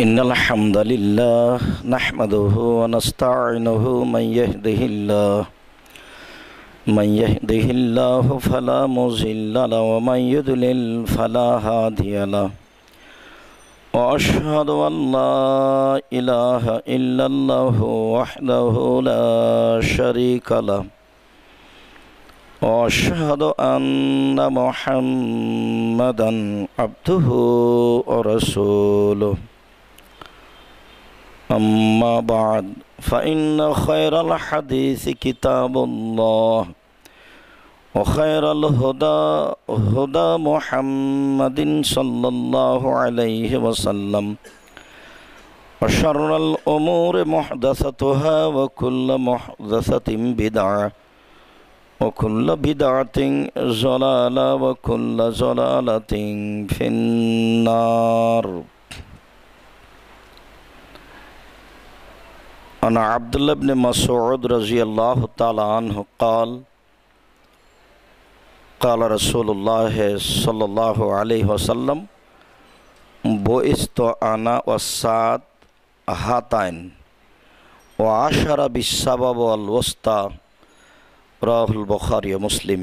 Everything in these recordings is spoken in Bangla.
إن الحمد لله نحمده ونستعينه من يهده الله فلا مضل له ومن يضلل فلا هادي له وأشهد أن لا إله إلا الله وحده لا شريك له وأشهد أن محمدا عبده ورسوله أما بعد فإن خير الحديث كتاب الله وخير الهدى هدى محمد صلى الله عليه وسلم وشر الأمور محدثتها وكل محدثة بدعة وكل بدعة ضلالة وكل ضلالة في النار. عن عبد الله بن مسعود رضي الله تعالى عنه قال قال رسول الله صلى الله عليه وسلم بعثت أنا والساعة هاتين وعشر بالسبب والوسطى رواه البخاري ومسلم.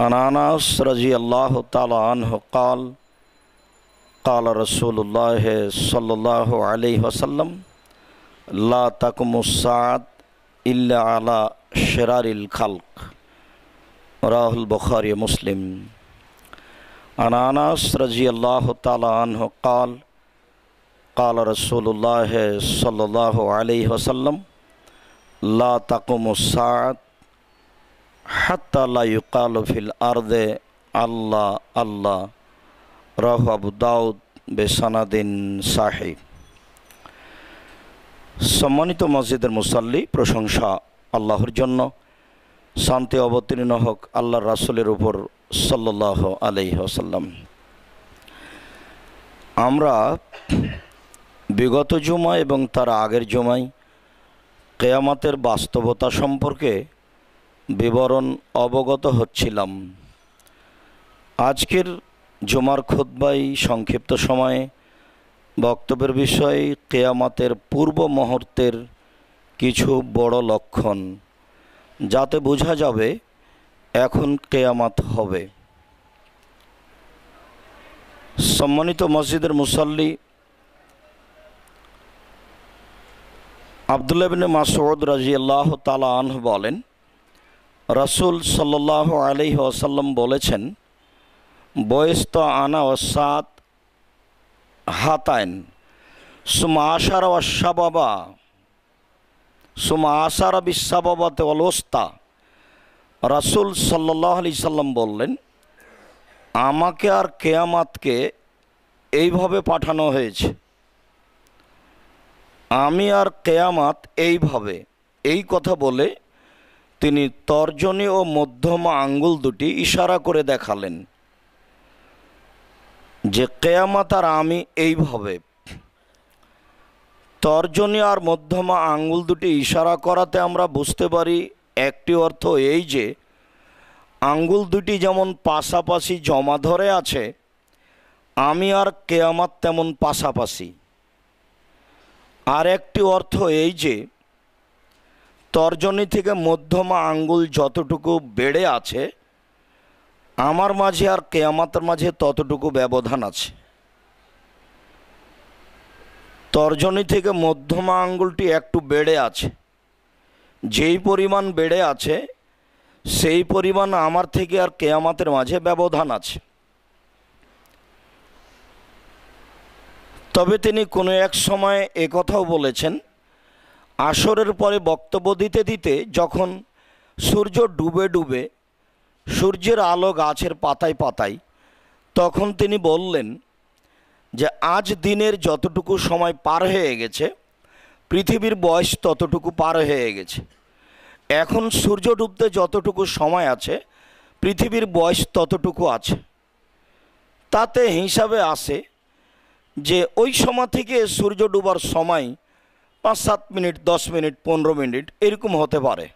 عن أنس رضي الله تعالى عنه قال قال رسول الله صلى الله عليه وسلم لا تقوم الساعة إلا على شرار الخلق رواه البخاري ومسلم. عن أنس رضي الله تعالى عنه قال قال رسول الله صلى الله عليه وسلم لا تقوم الساعة حتى لا يقال في الأرض الله الله রাহু আবু দাউদ বেসানাদিন সাহিহ। সম্মানিত মসজিদের মুসাল্লি, প্রশংসা আল্লাহর জন্য, শান্তি অবতীর্ণ হোক আল্লাহর রাসূলের উপর সাল্লাল্লাহু আলাইহি ওয়াসাল্লাম। আমরা বিগত জুমা এবং তার আগের জুমায় কিয়ামতের বাস্তবতা সম্পর্কে বিবরণ অবগত হচ্ছিলাম। আজকের জুমার খুতবায় সংক্ষিপ্ত সময়ে বক্তব্যের বিষয় কিয়ামতের পূর্ব মুহূর্তের কিছু বড় লক্ষণ, যাতে বোঝা যাবে এখন কিয়ামত হবে। সম্মানিত মসজিদের মুসাল্লি, আব্দুল্লাহ ইবনে মাসউদ রাদিয়াল্লাহু তাআলা আনহু বলেন, রাসূল সাল্লাল্লাহু আলাইহি ওয়াসাল্লাম বলেছেন, বয়স্ত আনা ওয়াসাত হাতাইন সুমা আশারা ওয়াশাবাবা সুমা আশারা বিসাবাবাতে ওয়াল ওয়াসতা। রাসূল সাল্লাল্লাহু আলাইহি সাল্লাম বললেন, আমাকে আর কিয়ামতকে এইভাবে পাঠানো হয়েছে, আমি আর কিয়ামত এইভাবে, এই কথা বলে তিনি তর্জনী ও মধ্যমা আঙ্গুল দুটি ইশারা করে দেখালেন যে কিয়ামত আর আমি এইভাবে। তর্জনী আর মধ্যমা আঙ্গুল দুটি ইশারা করাতে আমরা বুঝতে পারি একটি অর্থ এই যে আঙ্গুল দুটি যেমন পাশাপাশি জমা ধরে আছে, আমি আর কিয়ামত তেমন পাশাপাশি। আর একটি অর্থ এই যে তর্জনী থেকে মধ্যমা আঙ্গুল যতটুকু বেড়ে আছে, আমার মাঝে আর কিয়ামতের মাঝে ততটুকু ব্যবধান আছে। তর্জনী থেকে মধ্যমা আঙ্গুলটি একটু বেড়ে আছে, যেই পরিমাণ বেড়ে আছে সেই পরিমাণ আমার থেকে আর কিয়ামতের মাঝে ব্যবধান আছে। তবে তিনি কোনো এক সময় একথাও বলেছেন, আসরের পরে বক্তব্য দিতে দিতে যখন সূর্য ডুবে ডুবে সূর্যের আলো গাছের পাতায় পাতায়, তখন তিনি বললেন যে আজ দিনের যতটুকু সময় পার হয়ে গেছে, পৃথিবীর বয়স ততটুকু পার হয়ে গেছে। এখন সূর্য ডুবতে যতটুকু সময় আছে, পৃথিবীর বয়স ততটুকু আছে। তাতে হিসাবে আসে যে ওই সময় থেকে সূর্য ডুবার সময় 5-7 মিনিট, 10 মিনিট, 15 মিনিট এরকম হতে পারে।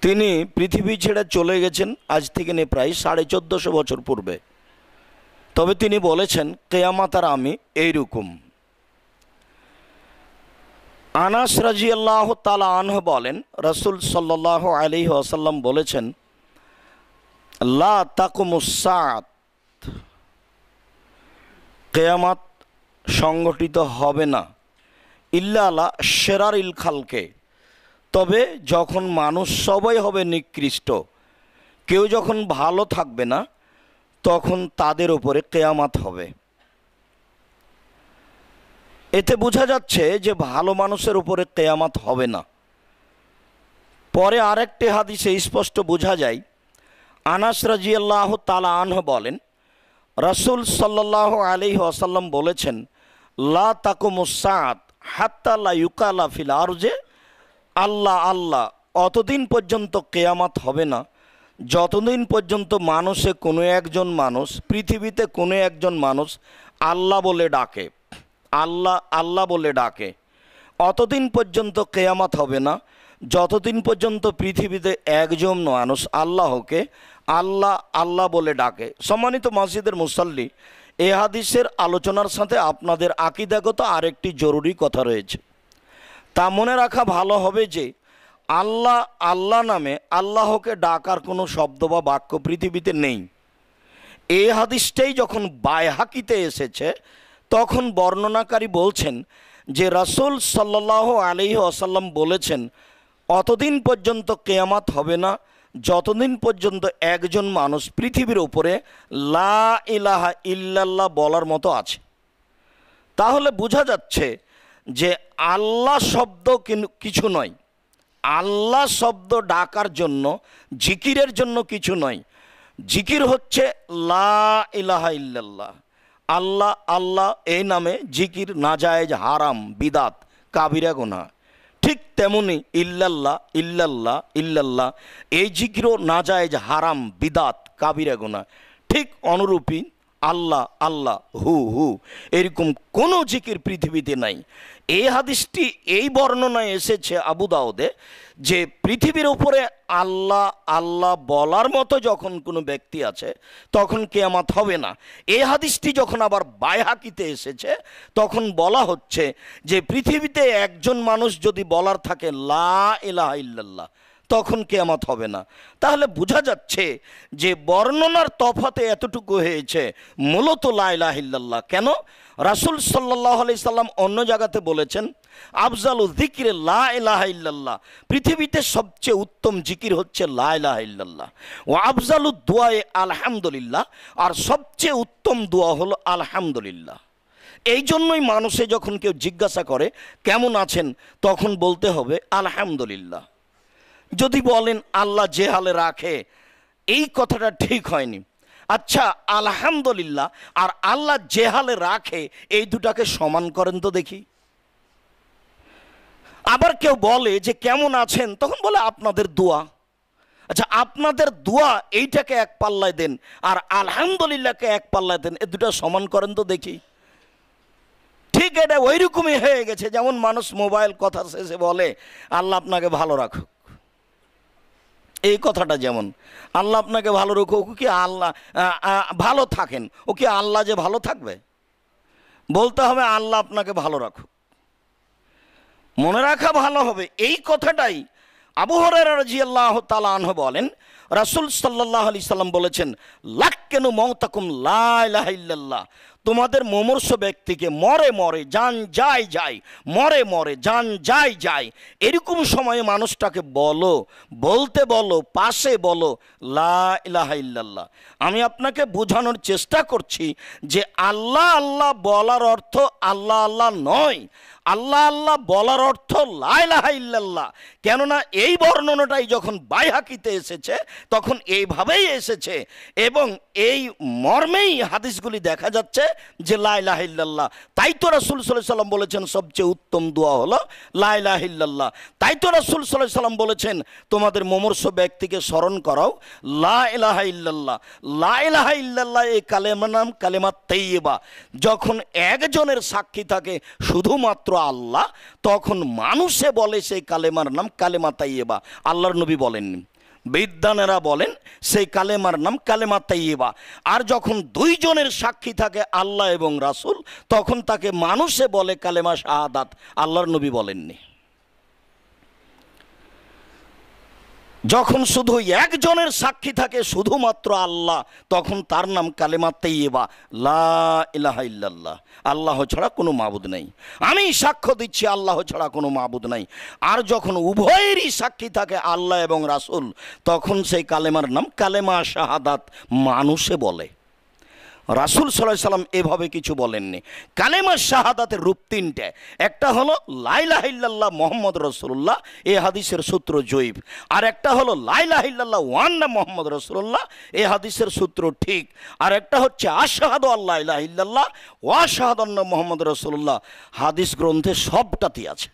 তিনি পৃথিবী ছেড়ে চলে গেছেন আজ থেকে নিয়ে প্রায় 1450 বছর পূর্বে। তবে তিনি বলেছেন কিয়ামত আর আমি এইরকম। আনাস রাদিয়াল্লাহু তাআলা আনহু বলেন, রাসূল সাল্লাল্লাহু আলাইহি ওয়াসাল্লাম বলেছেন, লা তাকুমুস সাআত, কিয়ামত সংগঠিত হবে না ইল্লা আলা শিরারিল খালকে, তবে যখন মানুষ সবাই হবে নিকৃষ্ট, কেউ যখন ভালো থাকবে না, তখন তাদের উপরে কিয়ামত হবে। এতে বোঝা যাচ্ছে যে ভালো মানুষের উপরে কিয়ামত হবে না। পরে আরেকটি হাদিসে স্পষ্ট বোঝা যায়, আনাস রাদিয়াল্লাহু তাআলা আনহু বলেন, রাসূল সাল্লাল্লাহু আলাইহি ওয়াসাল্লাম বলেছেন, লা তাকুমুস সাআত হাত্তা লা ইউকালা ফিল আরজে আল্লাহ আল্লাহ, অতদিন পর্যন্ত কিয়ামত হবে না যতদিন পর্যন্ত কোনো একজন মানুষ, পৃথিবীতে কোনো একজন মানুষ আল্লাহ বলে ডাকে, আল্লাহ আল্লাহ বলে ডাকে। অতদিন পর্যন্ত কিয়ামত হবে না যতদিন পর্যন্ত পৃথিবীতে একজন মানুষ আল্লাহকে আল্লাহ আল্লাহ বলে ডাকে। সম্মানিত মসজিদের মুসাল্লি, এই হাদিসের আলোচনার সাথে আপনাদের আকীদাগত আরেকটি জরুরি কথা রয়েছে। তা মনে রাখা ভালো হবে যে আল্লাহ আল্লাহ নামে আল্লাহকে ডাকার কোনো শব্দ বা বাক্য পৃথিবীতে নেই। এই হাদিসটাই যখন বাইহাকিতে এসেছে, তখন বর্ণনাকারী বলছেন যে রাসূল সাল্লাল্লাহু আলাইহি ওয়াসাল্লাম বলেছেন, অতদিন পর্যন্ত কিয়ামত হবে না যতদিন পর্যন্ত একজন মানুষ পৃথিবীর উপরে লা ইলাহা ইল্লাল্লাহ বলার মতো আছে। তাহলে বোঝা যাচ্ছে যে আল্লাহ শব্দ কিছু নয়, আল্লাহ শব্দ ডাকার জন্য, জিকিরের জন্য কিছু নয়। জিকির হচ্ছে লা ইলাহা ইল্লাল্লাহ, আল্লাহ আল্লাহ এই নামে জিকির নাজায়েজ, হারাম, বিদাত, কাবিরা গুনাহ। ঠিক তেমনি ইল্লাল্লাহ ইল্লাল্লাহ ইল্লাল্লাহ এই জিকিরও নাজায়েজ, হারাম, বিদাত, কাবিরা গুনাহ। ঠিক অনুরূপী আল্লাহ আল্লাহ হু হু এরকম কোনো জিকির পৃথিবীতে নাই। এই হাদিসটি এই বর্ণনায় এসেছে আবু দাউদে যে পৃথিবীর উপরে আল্লাহ আল্লাহ বলার মতো যখন কোনো ব্যক্তি আছে তখন কিয়ামত হবে না। এই হাদিসটি যখন আবার বাইহাকিতে এসেছে তখন বলা হচ্ছে যে পৃথিবীতে একজন মানুষ যদি বলার থাকে লা ইলাহা ইল্লাল্লাহ, তখন কিয়ামত হবে না। তাহলে বোঝা যাচ্ছে যে বর্ণনার তফাতে এতটুকু হয়েছে, মূলত লা ইলাহা ইল্লাল্লাহ। কেন? রাসূল সাল্লাল্লাহু আলাইহি সাল্লাম অন্য জায়গাতে বলেছেন, আফজালু যিকরি লা ইলাহা ইল্লাল্লাহ, পৃথিবীতে সবচেয়ে উত্তম জিকির হচ্ছে লা ইলাহা ইল্লাল্লাহ। ওয়া আফজালু দুআয়ে আলহামদুলিল্লাহ, আর সবচেয়ে উত্তম দোয়া হলো আলহামদুলিল্লাহ। এই জন্যই মানুষে যখন কেউ জিজ্ঞাসা করে কেমন আছেন, তখন বলতে হবে আলহামদুলিল্লাহ। যদি বলেন আল্লাহ যে হালে রাখে, এই কথাটা ঠিক হয়নি। আচ্ছা, আলহামদুলিল্লাহ আর আল্লাহ যে হালে রাখে, এই দুটাকে সমান করেন তো দেখি। আবার কেউ বলে যে কেমন আছেন, তখন বলে আপনাদের দোয়া। আচ্ছা, আপনাদের দোয়া এইটাকে এক পাল্লায় দেন আর আলহামদুলিল্লাহকে এক পাল্লায় দেন, এই দুটা সমান করেন তো দেখি। ঠিক এটা ওই রকমই হয়ে গেছে, যেমন মানুষ মোবাইল কথা শেষে বলে আল্লাহ আপনাকে ভালো রাখুক। এই কথাটা যেমন আল্লাহ আপনাকে ভালো রাখুক, ও কি আল্লাহ ভালো থাকেন, ও কি আল্লাহ যে ভালো থাকবে? বলতে হবে আল্লাহ আপনাকে ভালো রাখুক। মনে রাখা ভালো হবে এই কথাটাই আবু হুরায়রা রাদিয়াল্লাহু তাআলা আনহু বলেন, রাসূল সাল্লাল্লাহু আলাইহি সাল্লাম বলেছেন, লাক্কানু মাউতাকুম লা ইলাহা ইল্লাল্লাহ, তোমাদের মুমূর্ষ ব্যক্তিকে মরে মরে জান যায় যায়, মরে মরে জান যায় যায়, এরকম সময়ে মানুষটাকে বলতে বলো, পাশে বলো লা ইলাহা ইল্লাল্লাহ। আমি আপনাকে বোঝানোর চেষ্টা করছি যে আল্লাহ আল্লাহ বলার অর্থ আল্লাহ আল্লাহ নয়, আল্লাহ আল্লাহ বলার অর্থ লা ইলাহা ইল্লাল্লাহ। কেননা এই বর্ণনাটাই যখন বাইহাকিতে এসেছে তখন এইভাবেই এসেছে এবং এই মর্মেই হাদিসগুলি দেখা যাচ্ছে যে লা ইলাহা ইল্লাল্লাহ। তাই তো রাসূল সাল্লাল্লাহু আলাইহি সাল্লাম বলেছেন সবচেয়ে উত্তম দোয়া হলো লা ইলাহা ইল্লাল্লাহ। তাই তো রাসূল সাল্লাল্লাহু আলাইহি সাল্লাম বলেছেন তোমাদের মুমূর্ষ ব্যক্তিকে স্মরণ করাও লা ইলাহা ইল্লাল্লাহ। লা ইলাহা ইল্লাল্লাহ এই কালেমার নাম কালেমা তাইয়্যিবা। যখন একজনের সাক্ষী থাকে শুধুমাত্র আল্লাহ, তখন মানুষে বলে সেই কালেমার নাম কালেমা তাইয়্যিবা। আল্লাহর নবী বলেননি, বিদ্বানেরা বলেন সেই কালেমার নাম কালেমা তাইয়্যিবা। আর যখন দুইজনের সাক্ষী থাকে আল্লাহ এবং রাসূল, তখন তাকে মানুষে বলে কালেমা শাহাদাত। আল্লাহর নবী বলেননি। যখন শুধু একজনের সাক্ষী থাকে শুধুমাত্র আল্লাহ, তখন তার নাম কালেমা তাইয়্যিবা, লা ইলাহা ইল্লাল্লাহ। আল্লাহ ছাড়া কোনো মাবুদ নেই, আমি সাক্ষ্য দিচ্ছি আল্লাহ ছাড়া কোনো মাবুদ নাই। আর যখন উভয়েরই সাক্ষী থাকে আল্লাহ এবং রাসূল, তখন সেই কালেমার নাম কালেমা শাহাদাত মানুষে বলে। রাসূল সাল্লাল্লাহু আলাইহি সাল্লাম এভাবে কিছু বলেননি। কালেমা শাহাদাতের রূপ তিনটে। একটা হলো লা ইলাহা ইল্লাল্লাহ মুহাম্মদ রাসূলুল্লাহ, এই হাদিসের সূত্র জয়ীফ। আর একটা হলো লা ইলাহা ইল্লাল্লাহ ওয়া আন্না মুহাম্মদ রাসূলুল্লাহ, এই হাদিসের সূত্র ঠিক। আর একটা হচ্ছে আশহাদু আল্লা ইলাহা ইল্লাল্লাহ ওয়া আশহাদু আন্না মুহাম্মদ রাসূলুল্লাহ, হাদিস গ্রন্থে সবটাতেই আছে।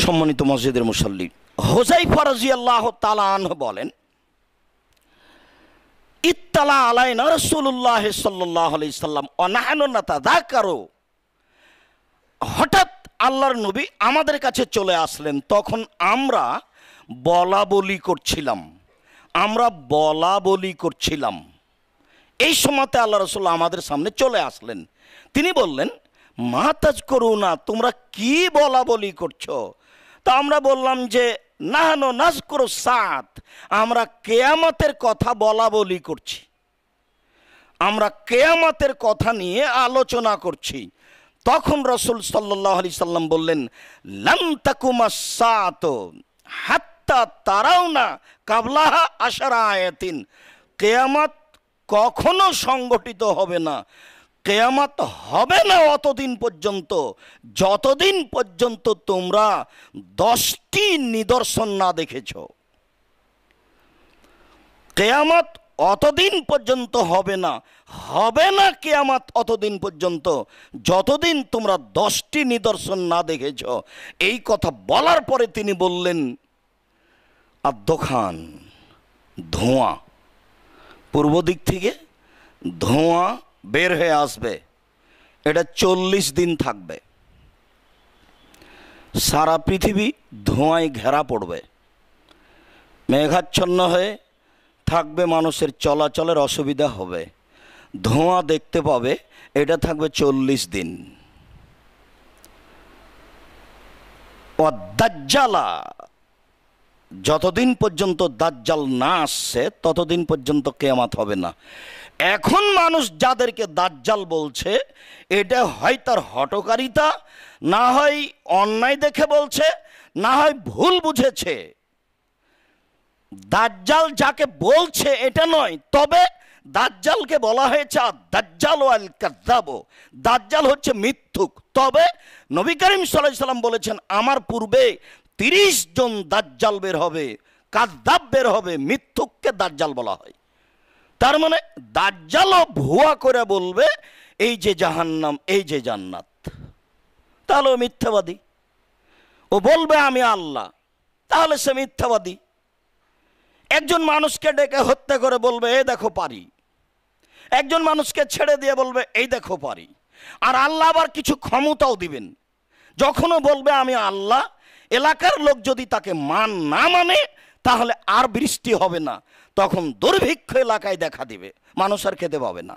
সম্মানিত মসজিদের মুসল্লি, হুযায়ফা রাদিয়াল্লাহু তাআলা আনহু বলেন, ইত্তালা আলাইনা রাসূলুল্লাহ সাল্লাল্লাহু আলাইহি সাল্লাম ওয়া নাহনু নাতাযাকারু। হঠাৎ আল্লাহর নবী আমাদের কাছে চলে আসলেন। তখন আমরা বলা বলি করছিলাম। এই সময়তে আল্লাহ রাসূল আমাদের সামনে চলে আসলেন। তিনি বললেন, মা তাযকুরুনা, তোমরা কি বলা বলি করছো? তা আমরা বললাম যে নাহনু নাযকুরু সাআত, আমরা কিয়ামতের কথা বলা বলি করছি, আমরা কিয়ামতের কথা নিয়ে আলোচনা করছি। তখন রাসূল সাল্লাল্লাহু আলাইহি সাল্লাম বললেন, লাম তাকুমাস সাআতু হাত্তা তারাউনা কাবলাহা আশারা আয়াতিন, কিয়ামত কখনো সংগঠিত হবে না, কিয়ামত হবে না অতদিন পর্যন্ত যতদিন পর্যন্ত তোমরা 10টি নিদর্শন না দেখেছ। কিয়ামত অতদিন পর্যন্ত হবে না কিয়ামত অতদিন পর্যন্ত যতদিন তোমরা 10টি নিদর্শন না দেখেছ। এই কথা বলার পরে তিনি বললেন, আদ-দুখান, ধোঁয়া, পূর্ব দিক থেকে ধোঁয়া বের হয়ে আসবে, এটা 40 দিন থাকবে, সারা পৃথিবী ধোঁয়ায় ঘেরা পড়বে, মেঘাচ্ছন্ন হয়ে থাকবে, মানুষের চলাচলের অসুবিধা হবে, ধোঁয়া দেখতে পাবে, এটা থাকবে 40 দিন। ও দাজ্জালা, যতদিন পর্যন্ত দাজ্জাল না আসছে ততদিন পর্যন্ত কিয়ামত হবে না। এখন মানুষ যাদেরকে দাজ্জাল বলছে, এটা হয় তার হঠকারিতা, না হয় অন্যায় দেখে বলছে, না হয় ভুল বুঝেছে। দাজ্জাল যাকে বলছে এটা নয়, তবে দাজ্জালকে বলা হয়েছে দাজ্জাল ওয়াল কাযযাব, দাজ্জাল হচ্ছে মিথ্যুক। তবে নবী করিম সাল্লাল্লাহু আলাইহি সাল্লাম বলেছেন, আমার পূর্বে 30 জন দাজ্জাল বের হবে, কাযযাব বের হবে, মিথ্যুককে দাজ্জাল বলা হয়। তার মানে দাজ্জালও ভুয়া করে বলবে এই যে জাহান্নাম, এই যে জান্নাত, তাহলে ও মিথ্যাবাদী। ও বলবে আমি আল্লাহ, তাহলে সে মিথ্যাবাদী। একজন মানুষকে ডেকে হত্যা করে বলবে এই দেখো পারি, একজন মানুষকে ছেড়ে দিয়ে বলবে এই দেখো পারি। আর আল্লাহ আবার কিছু ক্ষমতাও দিবেন। যখনও বলবে আমি আল্লাহ, এলাকার লোক যদি তাকে না মানে, তাহলে আর বৃষ্টি হবে না, তখন দুর্ভিক্ষ এলাকায় দেখা দিবে, মানুষ আর খেতে পাবে না।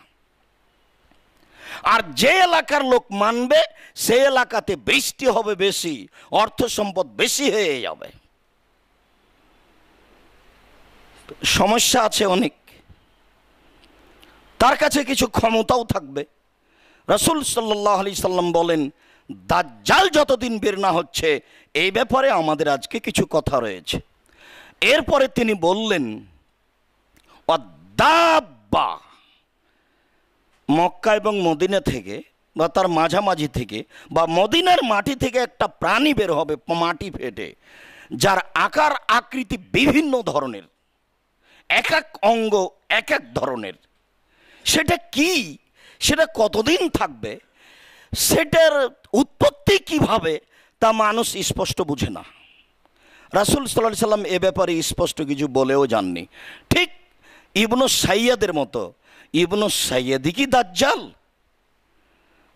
আর যে এলাকার লোক মানবে সে এলাকাতে বৃষ্টি হবে বেশি, অর্থ সম্পদ বেশি হয়ে যাবে। সমস্যা আছে অনেক, তার কাছে কিছু ক্ষমতাও থাকবে। রাসূল সাল্লাল্লাহু আলাইহি সাল্লাম বলেন, দাজ্জাল যতদিন বের না হচ্ছে এই ব্যাপারে আমাদের আজকে কিছু কথা রয়েছে। এরপরে তিনি বললেন, দাব্বা, মক্কা এবং মদিনা থেকে বা তার মাঝামাঝি থেকে বা মদিনার মাটি থেকে একটা প্রাণী বের হবে, মাটি ফেটে, যার আকার আকৃতি বিভিন্ন ধরনের, এক এক অঙ্গ এক এক ধরনের, সেটা কি, সেটা কতদিন থাকবে, সেটার উৎপত্তি কিভাবে, তা মানুষ স্পষ্ট বুঝে না। রাসূল সাল্লাল্লাহু আলাইহি সাল্লাম এ ব্যাপারে স্পষ্ট কিছু বলেও যাননি। ঠিক ইবনু সাইয়্যিদের মতো, ইবনু সাইয়্যিদ কি দাজ্জাল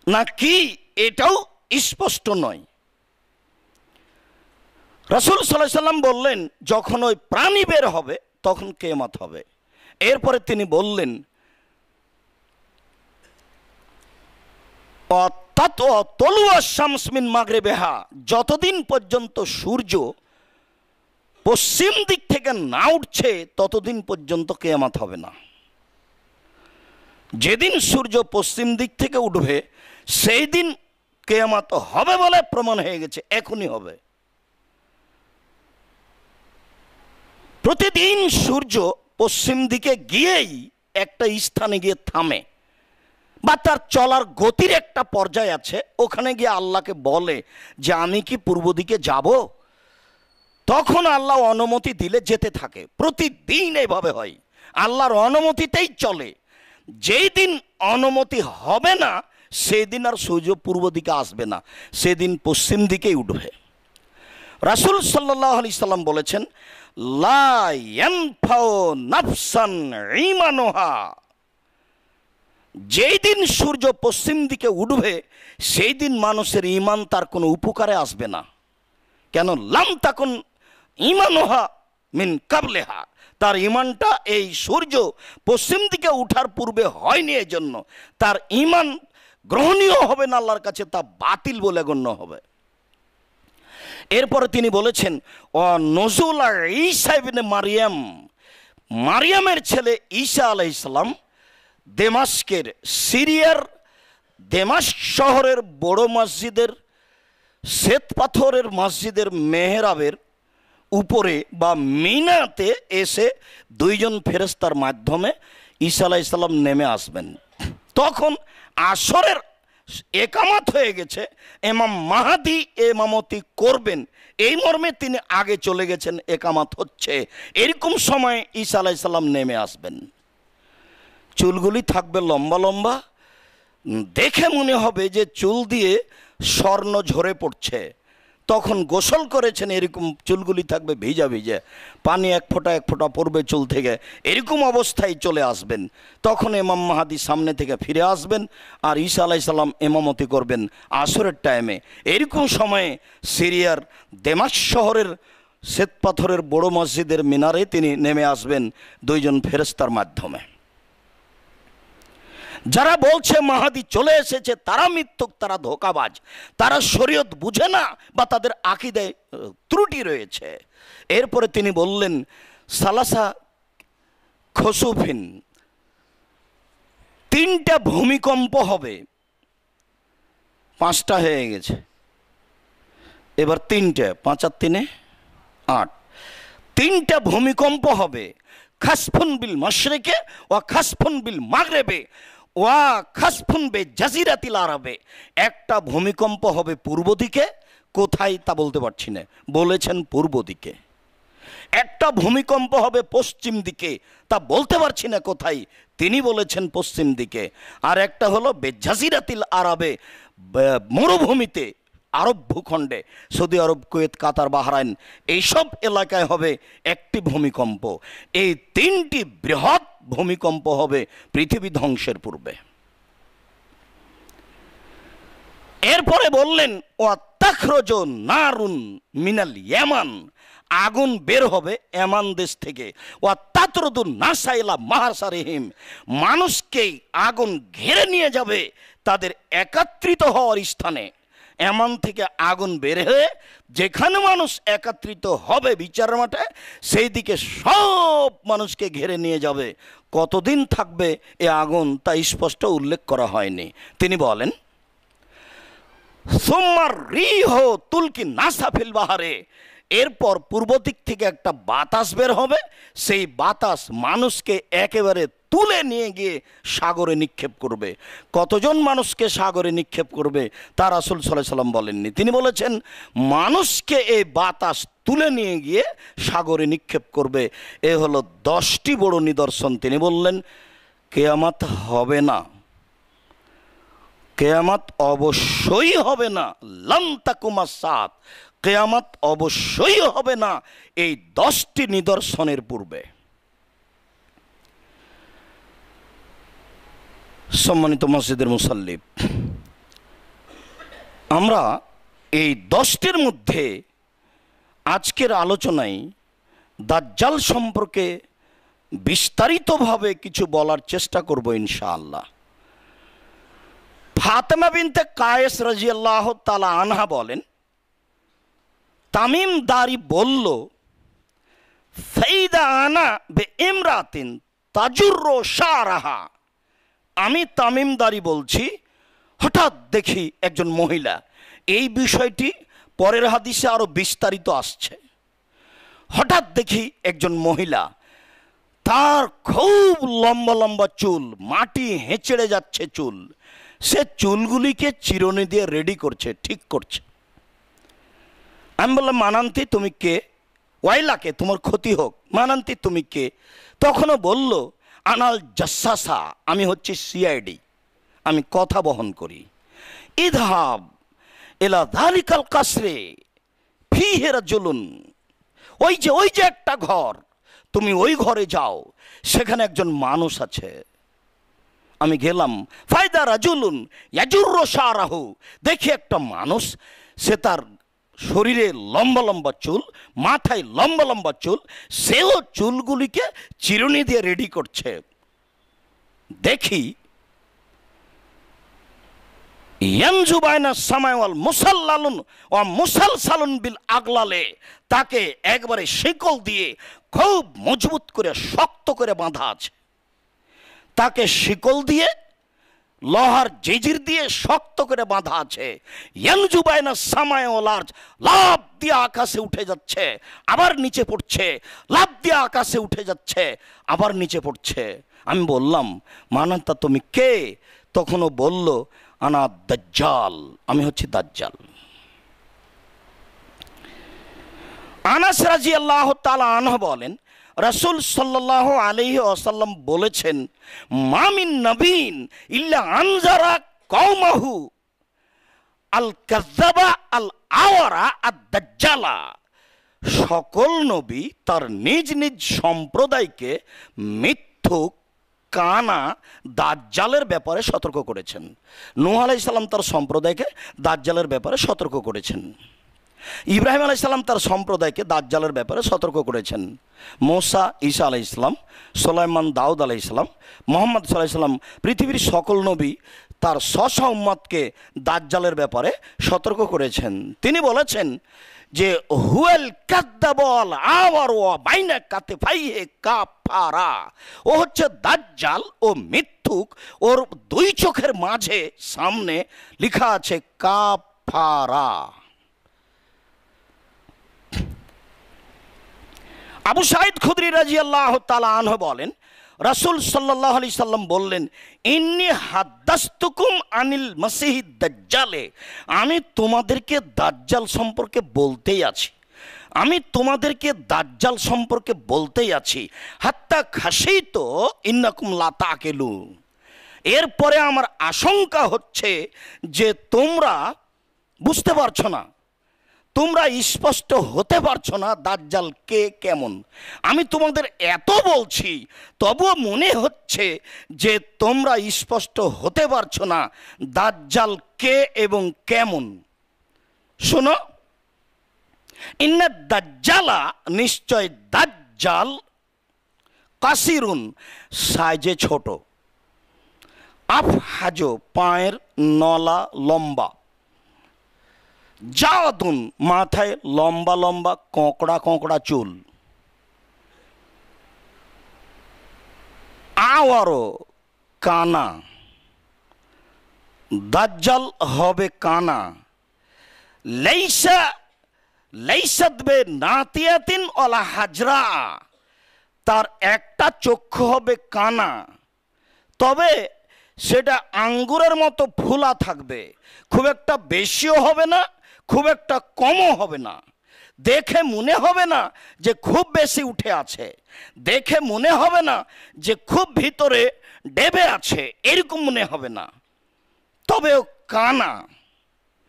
না কি, এটাও স্পষ্ট নয়। রাসূল সাল্লাল্লাহু আলাইহি সাল্লাম বললেন যখন ওই প্রাণী বের হবে তখন কিয়ামত হবে। এরপরে তিনি বললেন যতদিন পর্যন্ত সূর্য পশ্চিম দিক থেকে না উঠছে ততদিন পর্যন্ত কিয়ামত হবে না। যেদিন সূর্য পশ্চিম দিক থেকে উঠবে সেই দিন কিয়ামত হবে বলে প্রমাণ হয়ে গেছে, এখনই হবে। প্রতিদিন সূর্য পশ্চিম দিকে গিয়েই একটা স্থানে গিয়ে থামে, বা তার চলার গতির একটা পর্যায় আছে, ওখানে গিয়ে আল্লাহকে বলে যে আমি কি পূর্ব দিকে যাব, তখন আল্লাহ অনুমতি দিলে যেতে থাকে। প্রতিদিন এইভাবে হয়, আল্লাহর অনুমতিতেই চলে। যেই দিন অনুমতি হবে না সেই দিন আর সূর্য পূর্ব দিকে আসবে না, সেদিন পশ্চিম দিকেই উঠবে। রাসূল সাল্লাল্লাহু আলাইহি সাল্লাম বলেছেন লা ইয়ানফাউ নাফসান ঈমানুহা, যেই দিন সূর্য পশ্চিম দিকে উঠবে সেই দিন মানুষের ঈমান তার কোনো উপকারে আসবে না। কেন? লাম তাকুন ঈমানুহা মিন কাবলিহা, তার ঈমানটা এই সূর্য পশ্চিম দিকে উঠার পূর্বে হয়নি, এই জন্য তার ঈমান গ্রহণীয় হবে না আল্লাহর কাছে, তা বাতিল বলে গণ্য হবে। এরপরে তিনি বলেছেন ও নজুল ঈসা ইবনে মারিয়াম, মারিয়ামের ছেলে ঈসা আলাইহিস সালাম দেমাস্কের, সিরিয়ার দেমাস্ক শহরের বড় মসজিদের শ্বেত পাথরের মসজিদের মেহরাবের উপরে বা মিনাতে এসে দুইজন ফেরেশতার মাধ্যমে ঈসা আলাইহিস সালাম নেমে আসবেন। তখন আসরের একামত হয়ে গেছে, ইমাম মাহদী ইমামতি করবেন, এই মর্মে তিনি আগে চলে গেছেন, একামত হচ্ছে। এরকম সময় ঈসা আলাইহিস সালাম নেমে আসবেন। চুলগুলি থাকবে লম্বা লম্বা, দেখে মনে হবে যে চুল দিয়ে স্বর্ণ ঝরে পড়ছে। তখন গোসল করেছেন, এরকম চুলগুলি থাকবে ভিজা ভিজা, পানি এক ফোঁটা পড়বে চুল থেকে, এরকম অবস্থায় চলে আসবেন। তখন ইমাম মাহদী সামনে থেকে ফিরে আসবেন আর ঈসা আলাইহিস সালাম ইমামতি করবেন আসরের টাইমে। এরকম সময়ে সিরিয়ার দেমাস্ক শহরের শ্বেতপাথরের বড় মসজিদের মিনারে তিনি নেমে আসবেন দুইজন ফেরেশতার মাধ্যমে। যারা বলছে মাহাদি চলে এসেছে তারা মিথ্যুক, তারা ধোঁকাবাজ, তারা শরীয়ত বুঝে না বা তাদের আকীদায় ত্রুটি রয়েছে। এরপরে তিনি বললেন সালাসা খসুফিন, তিনটা ভূমিকম্প হবে। পাঁচটা হয়ে গেছে, এবার তিনটে, 5 আর 3 8, তিনটা ভূমিকম্প হবে। খাসফুন বিল মাশরিকে ওয়া খাসফুন বিল মাগরিবে ওয়া খাসফুন বে জাজিরাতিল আরবে, একটা ভূমিকম্প হবে পূর্ব দিকে, কোথায় তা বলতে পারছি না, বলেছেন পূর্ব দিকে। একটা ভূমিকম্প হবে পশ্চিম দিকে, তা বলতে পারছি না কোথায়, তিনি বলেছেন পশ্চিম দিকে। আর একটা হলো বে জাজিরাতিল আরবে, মরুভূমিতে, আরব ভূখণ্ডে, সৌদি আরব, কুয়েত, কাতার, বাহরাইন, এইসব এলাকায় হবে একটি ভূমিকম্প। এই তিনটি বৃহৎ ভূমিকম্প হবে পৃথিবী ধ্বংসের পূর্বে। এরপরে বললেন ওয়া তাখরুজু নারুন মিনাল ইয়ামান, আগুন বের হবে ইয়ামান দেশ থেকে। ওয়া তাতরুদুন নাসা ইলা মাহাসারিহিম, মানুষকে আগুন ঘিরে নিয়ে যাবে তাদের একত্রিত হওয়ার স্থানে। এমন থেকে আগুন বের হয়ে যেখানে মানুষ একত্রিত হবে বিচার মাঠে, সেই দিকে সব মানুষকে ঘিরে নিয়ে যাবে। কতদিন থাকবে এ আগুন তা স্পষ্ট উল্লেখ করা হয়নি। তিনি বলেন সুম্মার রিহ তুলকি নাসাফিল বাহারে, এরপর পূর্ব দিক থেকে একটা বাতাস বের হবে, সেই বাতাস মানুষকে একেবারে তুলে নিয়ে গিয়ে সাগরে নিক্ষেপ করবে। কতজন মানুষকে সাগরে নিক্ষেপ করবে তা রাসূল সাল্লাল্লাহু আলাইহি ওয়াসাল্লাম বলেননি। তিনি বলেছেন মানুষকে এই বাতাস তুলে নিয়ে গিয়ে সাগরে নিক্ষেপ করবে। এ হলো 10টি বড় নিদর্শন। তিনি বললেন কিয়ামত হবে না, কিয়ামত অবশ্যই হবে না, লাম তাকুমা সাত, কিয়ামত অবশ্যই হবে না এই 10টি নিদর্শনের পূর্বে। সম্মানিত মসজিদের মুসাল্লি, আমরা এই 10টির মধ্যে আজকের আলোচনায় দাজ্জাল সম্পর্কে বিস্তারিতভাবে কিছু বলার চেষ্টা করব ইনশাআল্লাহ। ফাতেমা বিনতে কায়েস রাদিয়াল্লাহু তাআলা আনহা বলেন, তামিম দারি বলল, ফাইদা আনা বে ইমরাতিন তাজুররু শারাহা, আমি তামিম দারি বলছি, হঠাৎ দেখি একজন মহিলা। এই বিষয়টি পরের হাদিসে আরো বিস্তারিত আসছে। হঠাৎ দেখি একজন মহিলা, তার খুব লম্বা লম্বা চুল, মাটি হেঁচড়ে যাচ্ছে চুল, সে চুলগুলিকে চিরুনি দিয়ে রেডি করছে, ঠিক করছে। আমি বললাম মানান্তি তুমি কে? ওয়াইলাকে, তোমার ক্ষতি হোক। মানান্তি তুমি কে? তখনও বলল আনাল জাসাসা, আমি হচ্ছি সিআইডি, আমি কথা বহন করি। ইদহাব এলা যালিকাল কাসরে ফিহি রাজুলুন, ওই যে একটা ঘর, তুমি ওই ঘরে যাও, সেখানে একজন মানুষ আছে। আমি গেলাম, ফায়দা রাজুলুন ইয়াজুররু শারাহু, দেখি একটা মানুষ, সে তার শরীরে লম্বা লম্বা চুল, মাথায় লম্বা লম্বা চুল, সেও চুলগুলিকে চিরুনি দিয়ে রেডি করছে। দেখি ইয়ানজু বাইনা সামাই ওয়াল মুসাল্লালুন ওয়া মুসালসালুন বিল আগলালে, তাকে একবারে শিকল দিয়ে খুব মজবুত করে শক্ত করে বাঁধা আছে। তাকে শিকল দিয়ে, লোহার জিজির দিয়ে শক্ত করে বাঁধা আছে। ইয়ানজু বাইনা সামাই ওয়াল আরজ, লাফ দিয়ে আকাশে উঠে যাচ্ছে, আবার নিচে পড়ছে, লাফ দিয়ে আকাশে উঠে যাচ্ছে, আবার নিচে পড়ছে। আমি বললাম মানান্তা তুমি কে? তখনও বলল আনা দাজ্জাল, আমি হচ্ছি দাজ্জাল। আনাস রাদিয়াল্লাহু তাআলা আনহু বলেন, রাসূল সাল্লাল্লাহু আলাইহি ওয়াসাল্লাম বলেছেন, মা মিন নবীন ইল্লা আনজারা কওমাহু আল কাযাবা আল আওয়ারা আদ দাজ্জালা, সকল নবী তার নিজ নিজ সম্প্রদায়কে মিথ্যুক, কানা, দাজ্জালের ব্যাপারে সতর্ক করেছেন। নূহ আলাইহিস সালাম তার সম্প্রদায়কে দাজ্জালের ব্যাপারে সতর্ক করেছেন। ইব্রাহিম আলাইহিস সালাম তার সম্প্রদায়কে দাজ্জালের ব্যাপারে সতর্ক করেছেন। মুসা, ঈসা আলাইহিস সালাম, সুলাইমান, দাউদ আলাইহিস সালাম, মুহাম্মদ সাল্লাল্লাহু আলাইহি সাল্লাম, পৃথিবীর সকল নবী তার স্ব উম্মতকে দাজ্জালের ব্যাপারে সতর্ক করেছেন। তিনি বলেছেন যে হুয়াল কাদ্দাবল আওয়ার ওয়া বাইনা কাতিফাইহি কাফারা, ও হচ্ছে দাজ্জাল ও মিথ্যুক, ওর দুই চোখের মাঝে সামনে লেখা আছে কাফারা। আবু সাঈদ খুদরি রাদিয়াল্লাহু তাআলা আনহু বলেন, রাসূল সাল্লাল্লাহু আলাইহি সাল্লাম বললেন, ইন্নী হাদ্দাসতুকুম আনিল মাসিহিদ দাজ্জালে, আমি তোমাদেরকে দাজ্জাল সম্পর্কে বলতেই আছি, আমি তোমাদেরকে দাজ্জাল সম্পর্কে বলতেই আছি। হাত্তা খাশিতু ইন্নাকুম লা তাকিলুন, এরপরে আমার আশঙ্কা হচ্ছে যে তোমরা বুঝতে পারছো না, তোমরা স্পষ্ট হতে পারছো না দাজ্জাল কে কেমন। আমি তোমাদের এত বলছি, তবুও মনে হচ্ছে যে তোমরা স্পষ্ট হতে পারছো না দাজ্জাল কে এবং কেমন। শোনো, ইন্না দাজ্জালা, নিশ্চয় দাজ্জাল, কাসিরুন, সাইজে ছোট, আফহাজো, পায়ের নলা লম্বা, জাওয়াতুন, মাথায় লম্বা লম্বা কোঁকড়া কোঁকড়া চুল, আওয়ারো, কানা, দাজ্জাল হবে কানা, লাইসাত বে নাতিয়াতিন ওয়ালা হাজরা, তার একটা চক্ষু হবে কানা, তবে সেটা আঙ্গুরের মতো ফুলা থাকবে, খুব একটা বেশিও হবে না, খুব একটা কমও হবে না। দেখে মনে হবে না যে খুব বেশি উঠে আছে, দেখে মনে হবে না যে খুব ভিতরে ডেবে আছে, এরকম মনে হবে না। তবে কানা।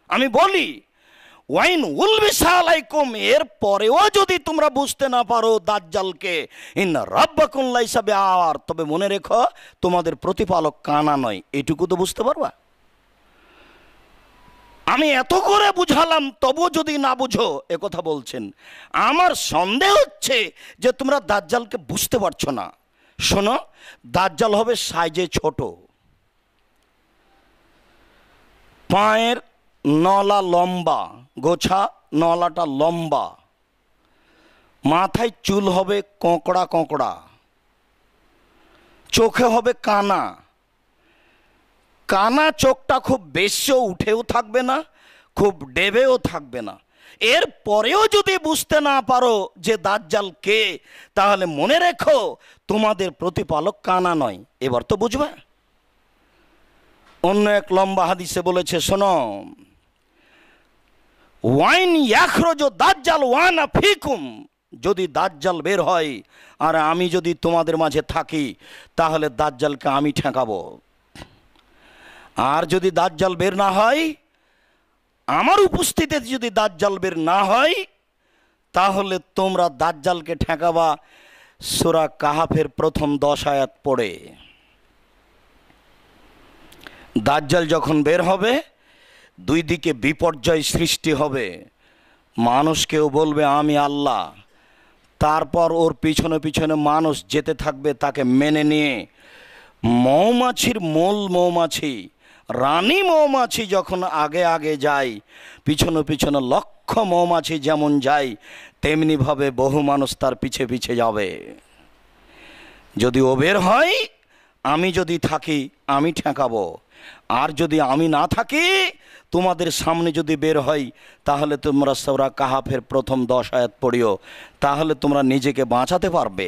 আমি বলি ওয়াইন উলবিসা আলাইকুম, এর পরেও যদি তোমরা বুঝতে না পারো দাজ্জালকে, ইন রাব্বাকুম লাইসা বিআওয়ার, তবে মনে রেখো তোমাদের প্রতিপালক কানা নয়, এটুকু তো বুঝতে পারবা। আমি এত করে বুঝালাম তবু যদি না বুঝো, একথা বলছেন। আমার সন্দেহ হচ্ছে যে তোমরা দাজ্জালকে বুঝতে পারছো না। শোনো, দাজ্জাল হবে সাইজে ছোট, পায়ের নলা লম্বা, গোছা নলাটা লম্বা, মাথায় চুল হবে কোঁকড়া কোঁকড়া, চোখে হবে কানা। কানা চোখটা খুব বেশিও উঠেও থাকবে না, খুব ডেবেও থাকবে না। এর পরেও যদি বুঝতে না পারো যে দাজ্জাল কে, তাহলে মনে রেখো তোমাদের প্রতিপালক কানা নয়। এবার তো বুঝবে। অন্য এক লম্বা হাদিসে বলেছে, শোনো, ওয়াইন ইয়াখরুজু দাজ্জাল ওয়ানা ফিকুম, যদি দাজ্জাল বের হয় আর আমি যদি তোমাদের মাঝে থাকি, তাহলে দাজ্জালকে আমি ঠেকাবো। আর যদি দাজ্জাল বের না হয়, আমার উপস্থিতিতে যদি দাজ্জাল বের না হয়, তাহলে তোমরা দাজ্জালকে ঠেকাবা সূরা কাহাফের প্রথম 10 আয়াত পড়ে। দাজ্জাল যখন বের হবে, দুই দিকে বিপর্যয় সৃষ্টি হবে। মানুষ কেউ বলবে আমি আল্লাহ, তারপর ওর পিছনে পিছনে মানুষ যেতে থাকবে তাকে মেনে নিয়ে। মৌমাছির মূল মৌমাছি, রানী মৌমাছি যখন আগে আগে যায়, পিছনে পিছনে লক্ষ মৌমাছি যেমন যায়, তেমনিভাবে বহু মানুষ তার পিছে পিছে যাবে। যদি ও বের হয়, আমি যদি থাকি আমি ঠেকাবো। আর যদি আমি না থাকি, তোমাদের সামনে যদি বের হয়, তাহলে তোমরা সূরা কাহাফের প্রথম 10 আয়াত পড়িও, তাহলে তোমরা নিজেকে বাঁচাতে পারবে।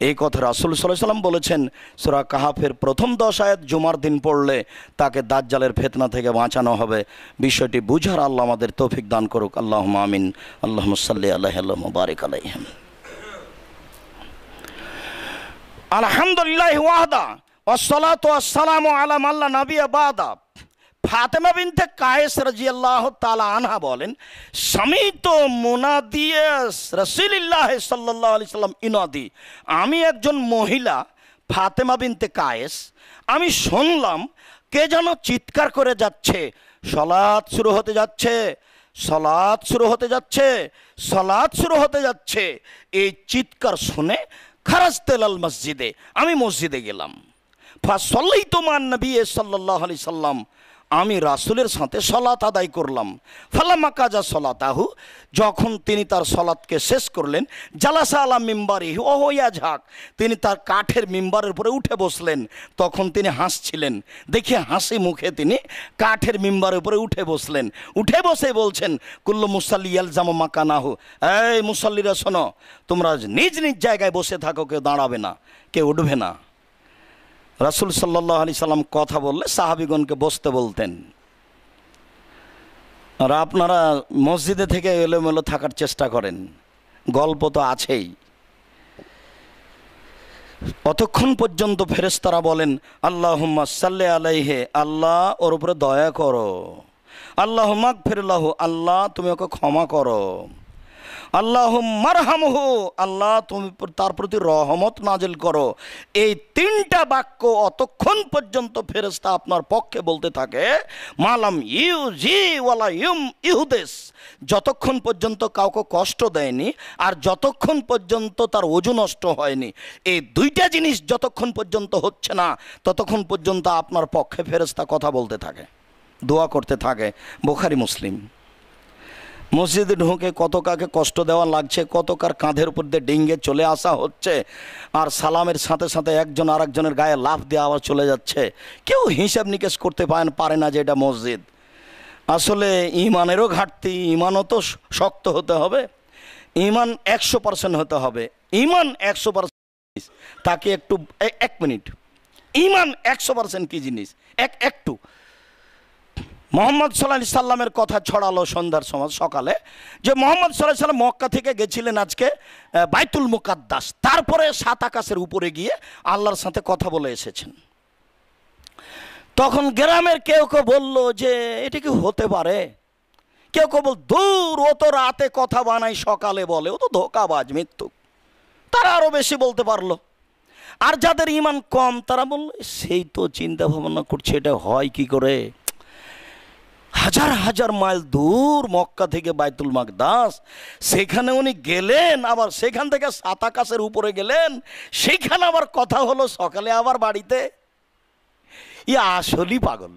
এই কথা রাসূল সাল্লাল্লাহু আলাইহি ওয়াসাল্লাম বলেছেন। সূরা কাহাফের প্রথম 10 আয়াত জুমার দিন পড়লে তাকে দাজ্জালের ফিতনা থেকে বাঁচানো হবে। বিষয়টি বুঝার আল্লাহ আমাদের তৌফিক দান করুক। আল্লাহুম্মা আমিন। আল্লাহুম্মা সাল্লি আলাইহি ওয়া বারিক আলাইহি। আলহামদুলিল্লাহি ওয়াহদা ওয়াসসালাতু ওয়াসসালামু আলা মান লা নাবিয়্যা বাদা। ফাতেমা বিনতে কায়েস রাদিয়াল্লাহু তাআলা আনহা বলেন, সামিতু মুনাদিয়াস রাসূলুল্লাহ সাল্লাল্লাহু আলাইহি সাল্লাম ইনাদি, আমি একজন মহিলা ফাতেমা বিনতে কায়েস, আমি শুনলাম কে যেন চিৎকার করে যাচ্ছে, সালাত শুরু হতে যাচ্ছে, সালাত শুরু হতে যাচ্ছে, সালাত শুরু হতে যাচ্ছে। এই চিৎকার শুনে খারাজতুল মসজিদে, আমি মসজিদে গেলাম। ফাসাল্লাইতু মান নবী সাল্লাল্লাহু আলাইহি সাল্লাম, আমি রাসূলের সাথে সালাত আদায় করলাম। ফালাম্মা কাজা সালাতাহু, যখন তিনি তার সালাতকে শেষ করলেন, জালাসা আলা মিম্বারিহি ওয়া হুয়া ইয়াজহাক, তিনি তার কাঠের মিম্বারের উপরে উঠে বসলেন। তখন তিনি হাসছিলেন, দেখে হাসি মুখে তিনি কাঠের মিম্বারের উপরে উঠে বসলেন। উঠে বসে বলছেন, কুল্লু মুসাল্লি ইয়ালজামু মাকানাহু, এই মুসাল্লিরা শোনো, তোমরা নিজ নিজ জায়গায় বসে থাকো, কেউ দাঁড়াবে না, কেউ উঠবে না। রাসূল সাল্লাল্লাহু আলাইহি সাল্লাম কথা বললে সাহাবীগণকে বসতে বলতেন। আর আপনারা মসজিদে থেকে এলোমেলো থাকার চেষ্টা করেন, গল্প তো আছেই। অতক্ষণ পর্যন্ত ফেরেশতারা বলেন, আল্লাহুম্মা সাল্লি আলাইহি, আল্লাহ ওর উপরে দয়া করো, আল্লাহুম্মা গফির লাহু, আল্লাহ তুমি ওকে ক্ষমা করো, আল্লাহুম্মা রহমহু, আল্লাহ তুমি তার প্রতি রহমত নাজিল করো। এই 3টা বাক্য অতক্ষণ পর্যন্ত ফেরেশতা আপনার পক্ষে বলতে থাকে, মালাম ইউজি ওয়ালা ইহুদেস, যতক্ষণ পর্যন্ত কাউকে কষ্ট দেয়নি আর যতক্ষণ পর্যন্ত তার ওযু নষ্ট হয়নি। এই 2টা জিনিস যতক্ষণ পর্যন্ত হচ্ছে না, ততক্ষণ পর্যন্ত আপনার পক্ষে ফেরেশতা কথা বলতে থাকে, দোয়া করতে থাকে। বুখারী মুসলিম। মসজিদে ঢুকে কত কাকে কষ্ট দেওয়া লাগছে, কত কার কাঁধের উপর দিয়ে ডিঙ্গে চলে আসা হচ্ছে, আর সালামের সাথে সাথে একজন আরেকজনের গায়ে লাফ দিয়ে আবার চলে যাচ্ছে। কেউ হিসাব নিকেশ করতে পারে না যে এটা মসজিদ। আসলে ইমানেরও ঘাটতি, ইমানও তো শক্ত হতে হবে, ইমান 100% হতে হবে। ইমান 100%। তাকে একটু 1 মিনিট, ইমান 100% কি জিনিস? একটু মোহাম্মদ সাল্লাল্লাহু আলাইহি সাল্লামের কথা ছড়ালো সন্ধ্যার সময় সকালে, যে মোহাম্মদ সাল্লাল্লাহু আলাইহি সাল্লাম মক্কা থেকে গেছিলেন আজকে বাইতুল মুকাদ্দাস, তারপরে 7 আকাশের উপরে গিয়ে আল্লাহর সাথে কথা বলে এসেছেন। তখন গ্রামের কেউ কেউ বলল যে এটা কি হতে পারে? কেউ কেউ বল দূর, ও তো রাতে কথা বানাই সকালে বলে, ও তো ধোকাবাজ মিথ্যুক। তারা আরো বেশি বলতে পারলো। আর যাদের ইমান কম তারা বলল সেই তো চিন্তা ভাবনা করছে এটা হয় কি করে, হাজার হাজার মাইল দূর মক্কা থেকে বাইতুল মাকদাস, সেখানে উনি গেলেন, আবার সেখান থেকে 7 আকাশের উপরে গেলেন, সেইখানে আবার কথা হলো সকালে আবার বাড়িতে। আসলেই পাগল।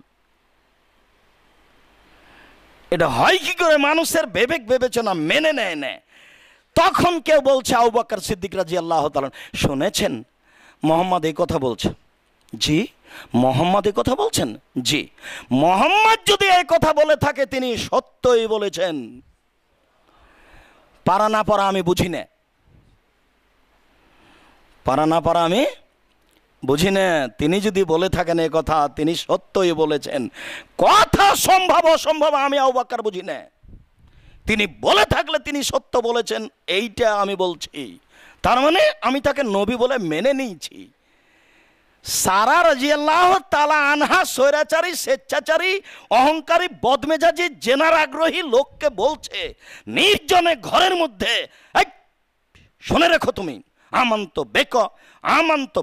এটা হয় কি করে? মানুষের বিবেক বিবেচনা মেনে নেয় না। তখন কেউ বলছে, আবু বকর সিদ্দিক রাদিয়াল্লাহু তাআলা, শুনেছেন মোহাম্মদ এই কথা বলছে? জি। মোহাম্মদ এই কথা বলছেন? জি। মোহাম্মদ যদি এই কথা বলে থাকে তিনি সত্যই বলেছেন। পারা না পারা আমি বুঝি না, পারা না পারা আমি বুঝি না। তিনি যদি বলে থাকেন এই কথা তিনি সত্যই বলেছেন। কথা সম্ভব অসম্ভব আমি আবু বকর বুঝি না। তিনি বলে থাকলে তিনি সত্য বলেছেন এইটা আমি বলছি, তার মানে আমি তাকে নবী বলে মেনে নিয়েছি। সারা রাদিয়াল্লাহু তাআলা আনহা স্বৈরাচারী, স্বেচ্ছাচারী, অহংকারী, বদমেজাজি, জেনার আগ্রহী লোককে বলছে নির্জনে ঘরের মধ্যে, শুনে রেখো তুমি, আমান্ত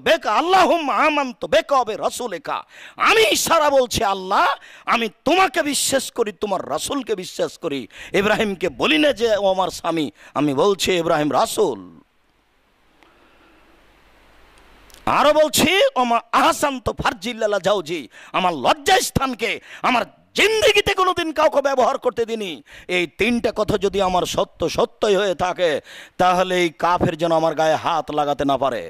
বেকা আল্লাহুম্মা আমান্ত বেকা বে রাসূলিকা, আমি ইশারা বলছি আল্লাহ আমি তোমাকে বিশ্বাস করি, তোমার রাসূলকে বিশ্বাস করি। ইব্রাহিমকে বলি না যে ও আমার স্বামী, আমি বলছি ইব্রাহিম রাসূল। আরো বলছি ওমা আহসান্ত ফারজিল্লাহ জাওজি, আমার লজ্জার স্থানকে আমার জিন্দেগিতে কোনোদিন কাউকে ব্যবহার করতে দিনি। এই 3টা কথা যদি আমার সত্যই হয়ে থাকে তাহলে এই কাফের যেন আমার গায়ে হাত লাগাতে না পারে।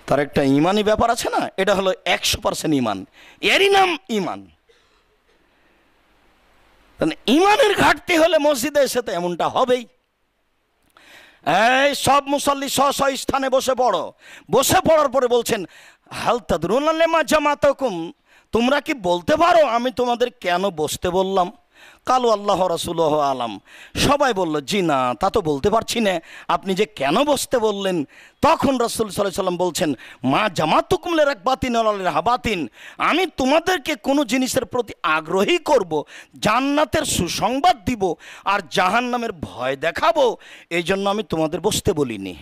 তার একটা ইমানি ব্যাপার আছে না, এটা হলো 100% ইমান, এরই নাম ইমান। ইমানের ঘাটতি হলে মসজিদে এসে তো এমনটা হবেই। এই সব মুসল্লি স্ব স্থানে বসে পড়ো। বসে পড়ার পরে বলছেন হাল তাদরুনা লিমা জামাতাকুম, তোমরা কি বলতে পারো আমি তোমাদের কেন বসতে বললাম? কালু আল্লাহ রাসূলুহু আলাম, সবাই বলল জি না তা তো বলতে পারছি না, আপনি যে কেন বসতে বললেন? তখন রাসূল সাল্লাল্লাহু আলাইহি ওয়াসাল্লাম বলছেন মা জামাতুকুম লিরাকবাতিন ওয়া লিরহাবাতিন, আমি তোমাদেরকে কোনো জিনিসের প্রতি আগ্রহী করব, জান্নাতের সুসংবাদ দিব আর জাহান্নামের ভয় দেখাবো, এই জন্য আমি তোমাদের বসতে বলিনি।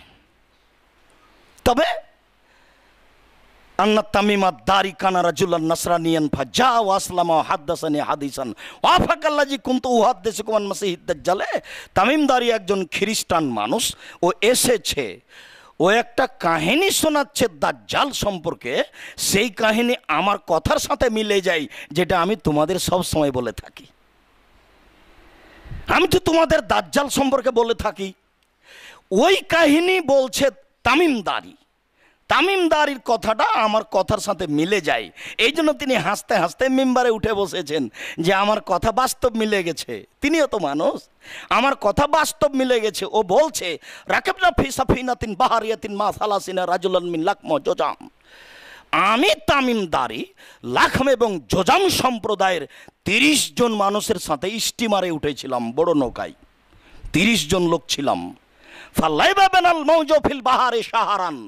তবে আন্না তামিম আদ-দারি কানা রাজুলান নাসরানিয়ান ফাজা ওয়া আসলামা ওয়া হাদাসানি হাদিসান ওয়া ফাকাল্লাজি কুনতু উহাদ্দিসুকুম আন মাসিহিদ দাজ্জাল। তামিম দারি একজন খ্রিস্টান মানুষ, ও এসেছে, ও একটা কাহিনী শোনাচ্ছে দাজ্জাল সম্পর্কে, সেই কাহিনী আমার কথার সাথে মিলে যায় যেটা আমি তোমাদের সব সময় বলে থাকি। আমি তো তোমাদের দাজ্জাল সম্পর্কে বলে থাকি, ওই কাহিনী বলছে তামিমদারির কথাটা আমার কথার সাথে মিলে যায়। এই জন্য তিনি হাসতে হাসতে মিম্বারে উঠে বসেছেন যে আমার কথা বাস্তব মিলে গেছে। তিনিও তো মানুষ, আমার কথা বাস্তব মিলে গেছে। ও বলছে রাকাবনা ফি সাফিনাতিন বাহারিয়াতিন মা সালাসিনা রাজুলান মিন লাকম জজাম, আমি তামিমদারি লাখম এবং জজাম সম্প্রদায়ের 30 জন মানুষের সাথে স্টিমারে উঠেছিলাম, বড় নৌকায় 30 জন লোক ছিলাম। ফাল্লাইবা বেনাল মৌজু ফিল বাহারে সাহারান,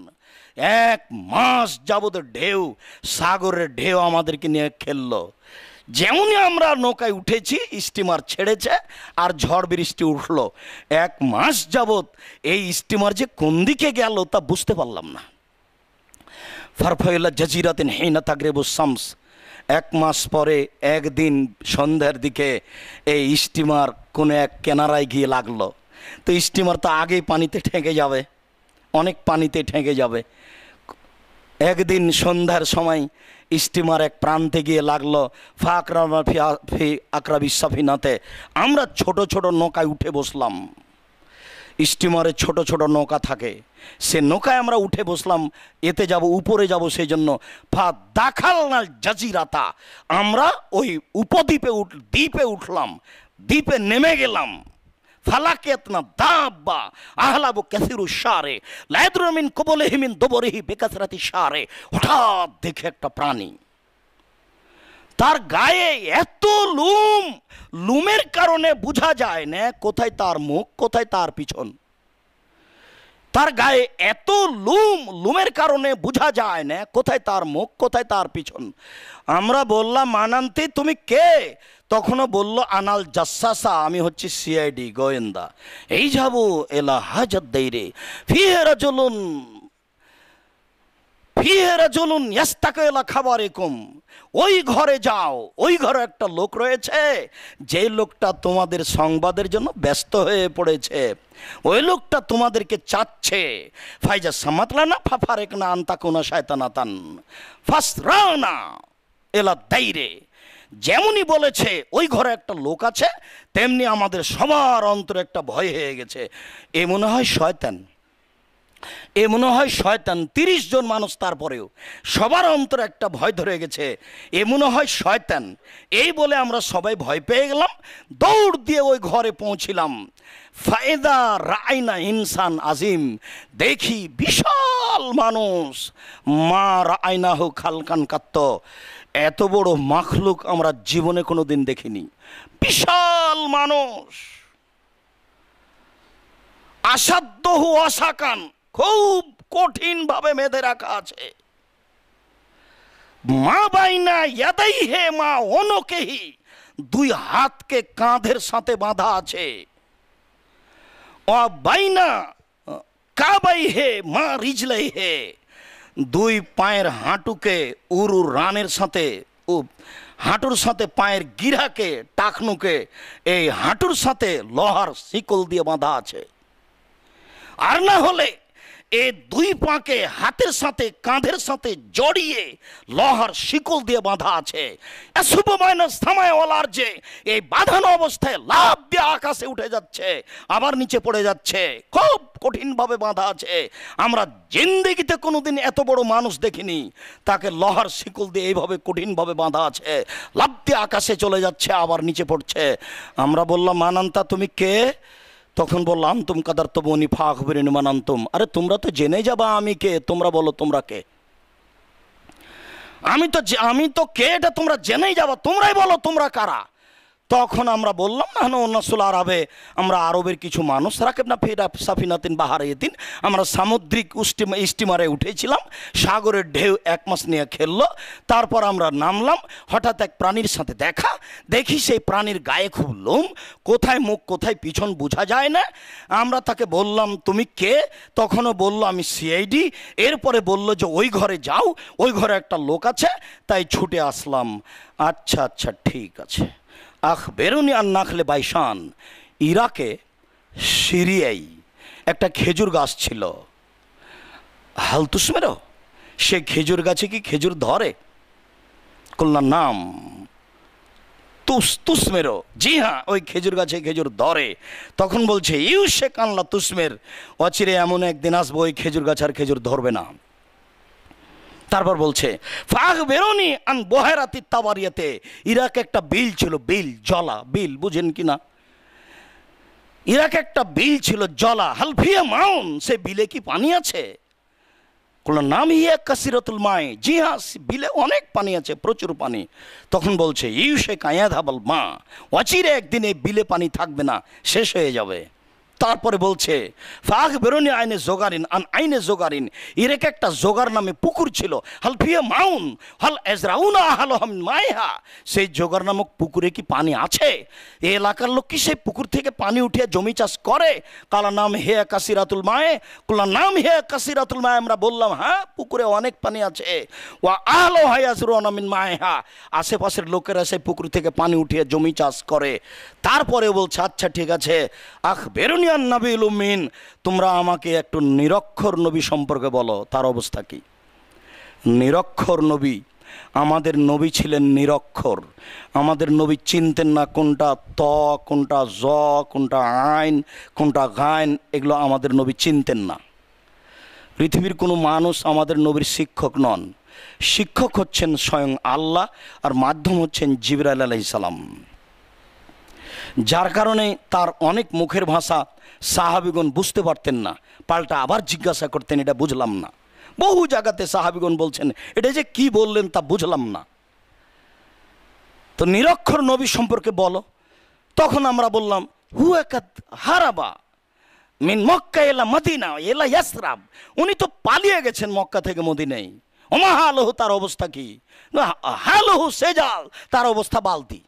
1 মাস যাবত ঢেউ, সাগরের ঢেউ আমাদেরকে নিয়ে খেললো। যেমনই আমরা নৌকায় উঠেছি স্টিমার ছেড়েছে আর ঝড় বৃষ্টি উঠলো। 1 মাস যাবত এই স্টিমার যে কোন দিকে গেল তা বুঝতে পারলাম না। ফারফাইলা জাজিরাতিন হিনা তাগরিবুস শামস, 1 মাস পরে একদিন সন্ধ্যার দিকে এই স্টিমার কোনো এক কেনারায় গিয়ে লাগলো। তো স্টিমার তো আগেই পানিতে ঠেকে যাবে, অনেক পানিতে ঠেকে যাবে। একদিন সন্ধ্যার সময় স্টিমার এক প্রান্তে গিয়ে লাগলো। ফি আকরাবি সাফিনাতে, আমরা ছোট ছোট নৌকায় উঠে বসলাম। স্টিমারে ছোট ছোট নৌকা থাকে, সে নৌকায় আমরা উঠে বসলাম, এতে যাব উপরে যাব, সেই জন্য ফা দাখালনাল জাজিরাতা, আমরা ওই উপদ্বীপে দ্বীপে উঠলাম, দ্বীপে নেমে গেলাম। ফালাকিয়াতনা দাব্বা আহলাবু কাসিরু শারে লা ইয়াদরু মিন কবলিহি মিন দুবরিহি বিকাসরাতি শারে। হঠাৎ দেখে একটা প্রাণী, তার গায়ে এত লুম, লুমের কারণে বোঝা যায় না কোথায় তার মুখ কোথায় তার পিছন। তার গায়ে এত লুম, লুমের কারণে বোঝা যায় না কোথায় তার মুখ কোথায় তার পিছন। আমরা বললাম মানান্তি তুমি কে? তখনও বলল আনাল জাসাসা, আমি হচ্ছি সিআইডি গোয়েন্দা। এই যাব এলা হাজাত দেইরে ফিহে রাজুলুন ইয়াস্তাকিলা খাবারিকুম, ওই ঘরে যাও, ওই ঘরে একটা লোক রয়েছে যে লোকটা তোমাদের সংবাদের জন্য ব্যস্ত হয়ে পড়েছে, ওই লোকটা তোমাদেরকে চাচ্ছে। ফাইজা সামাতলানা ফাফারেকনা আনতাকুনা শায়তানাতান ফাসরানা এলা দাইরে। যেমনই বলেছে ওই ঘরে একটা লোক আছে, তেমনি আমাদের সবার অন্তরে একটা ভয় হয়ে গেছে। এ মনে হয় শয়তান, এ মনে হয় শয়তান। 30 জন মানুষ, তারপরেও সবার অন্তরে একটা ভয় ধরে গেছে, এ মনে হয় শয়তান। এই বলে আমরা সবাই ভয় পেয়ে গেলাম, দৌড় দিয়ে ওই ঘরে পৌঁছিলাম। ফায়দা রাইনা ইনসান আজিম, দেখি বিশাল মানুষ। মা রাইনা হো খালকান কাত্ত, এত বড় মাখলুক আমরা জীবনে কোনো দিন দেখিনি। বিশাল মানুষ, আসাধ্য হু আশাকান, খুব কঠিন ভাবে বেঁধে রাখা আছে। মা বাইনা ইয়াদাই হে মা অনকেহি, 2 হাতকে কাঁধের সাথে বাঁধা আছে। ও বাইনা কাবাই হে মা রিজলাই হে, 2 পায়ের হাঁটুকে উরু রানের সাথে, হাঁটুর সাথে পায়ের গিরাকে টাকনুকে এই হাঁটুর সাথে লোহার শিকল দিয়ে বাঁধা আছে। আর না হলে এই 2 পাকে হাতের সাথে কাঁধের সাথে জড়িয়ে লোহার শিকল দিয়ে বাঁধা আছে। যে এই বাঁধানো অবস্থায় লাফ দিয়ে আকাশে উঠে যাচ্ছে, আবার নিচে পড়ে যাচ্ছে, খুব কঠিনভাবে বাঁধা আছে। আমরা জিন্দেগিতে কোনোদিন এত বড় মানুষ দেখিনি, তাকে লোহার শিকল দিয়ে এইভাবে কঠিনভাবে বাঁধা আছে, লাফ দিয়ে আকাশে চলে যাচ্ছে আবার নিচে পড়ছে। আমরা বললাম মানান্তা তুমি কে? তখন বললাম তুম কাদার তো বনি ফাঁক বেরিন মানান্তুম, আরে তোমরা তো জেনে যাবা আমি কে, তোমরা বলো তোমরা কে? আমি তো কে এটা তোমরা জেনেই যাবা, তোমরাই বলো তোমরা কারা। তখন আমরা বললাম না নাসুল আরবে, আমরা আরবের কিছু মানুষ, রাকেবনা ফিরা সাফিনাতিন বাহারিয়াতিন, আমরা সামুদ্রিক স্টিমারে উঠেছিলাম, সাগরের ঢেউ 1 মাস নিয়ে খেললো, তারপর আমরা নামলাম। হঠাৎ এক প্রাণীর সাথে দেখা, দেখি সেই প্রাণীর গায়ে খুব লোম, কোথায় মুখ কোথায় পিছন বোঝা যায় না। আমরা তাকে বললাম তুমি কে? তখনও বলল আমি সিআইডি। এরপরে বলল যে ওই ঘরে যাও, ওই ঘরে একটা লোক আছে, তাই ছুটে আসলাম। আচ্ছা আচ্ছা ঠিক আছে। বেরুনি আর নাখলে বাইশান, ইরাকে সিরিয়াই একটা খেজুর গাছ ছিল, হালতুসমেরো। সে খেজুর গাছে কি খেজুর ধরে? কল্যাণ নাম তুসমেরো, জি হ্যাঁ ওই খেজুর গাছে খেজুর ধরে। তখন বলছে ইউ সে কানলা তুসমের, অচিরে এমন একদিন আসবো ওই খেজুর গাছ আর খেজুর ধরবে না। তারপর বলছে ফাগ বেরোনি আন বহেরাতি তাবারিয়াতে, ইরাকে একটা বিল ছিল, বিল জলা বিল, বুঝেন কিনা? ইরাকে একটা বিল ছিল জলা, হালফিয়া মাউন, সে বিলে কি পানি আছে? নাম ইয়া কাসিরাতুল মাই, জি হ্যাঁ বিলে অনেক পানি আছে, প্রচুর পানি। তখন বলছে ইউ সে কায়াধাবাল মা, অচিরে একদিন এই বিলে পানি থাকবে না, শেষ হয়ে যাবে। তারপরে বলছে ফাগ বেরোনি আইনে জোগারিন আন আইনে জোগারিন, ইরাকে একটা জোগার নামে পুকুর ছিল, হালফিয়া মাউন হাল এজরাউনা আহলহম মাইহা, সেই জোগার নামক পুকুরে কি পানি আছে? এই এলাকার লোক কি সেই পুকুর থেকে পানি উঠিয়ে জমি চাষ করে? কালা নাম হে কাসিরাতুল মায়ে, কুলা নাম হে কাসিরাতুল মায়ে। আমরা বললাম হ্যাঁ পুকুরে অনেক পানি আছে। ওয়া আহলহা ইয়াজরুনা মিন মাইহা, আশেপাশের লোকেরা সেই পুকুর থেকে পানি উঠিয়ে জমি চাষ করে। তারপরে বলছে আচ্ছা ঠিক আছে, বেরোনি নবীল উম্মিন, তোমরা আমাকে একটু নিরক্ষর নবী সম্পর্কে বলো, তার অবস্থা কি? নিরক্ষর নবী, আমাদের নবী ছিলেন নিরক্ষর। আমাদের নবী চিনতেন না কোনটা ত, কোনটা জ, কোনটা আইন, কোনটা গাইন, এগুলো আমাদের নবী চিনতেন না। পৃথিবীর কোনো মানুষ আমাদের নবীর শিক্ষক নন। শিক্ষক হচ্ছেন স্বয়ং আল্লাহ, আর মাধ্যম হচ্ছেন জিবরাইল আলাইহিস সালাম। যার কারণে তার অনেক মুখের ভাষা সাহাবিগণ বুঝতে পারতেন না, পাল্টা আবার জিজ্ঞাসা করতেন, এটা বুঝলাম না। বহু জায়গাতে সাহাবিগণ বলছেন, এটা যে কি বললেন তা বুঝলাম না। তো নিরক্ষর নবী সম্পর্কে বলো। তখন আমরা বললাম, হুয়াকাত হারাবা মিন মক্কা এলা মদিনা এলা ইয়াসরাব, উনি তো পালিয়ে গেছেন মক্কা থেকে মদিনায়। ওমা হালহু, তার অবস্থা কি? হালহু সেজাল, তার অবস্থা বালতি।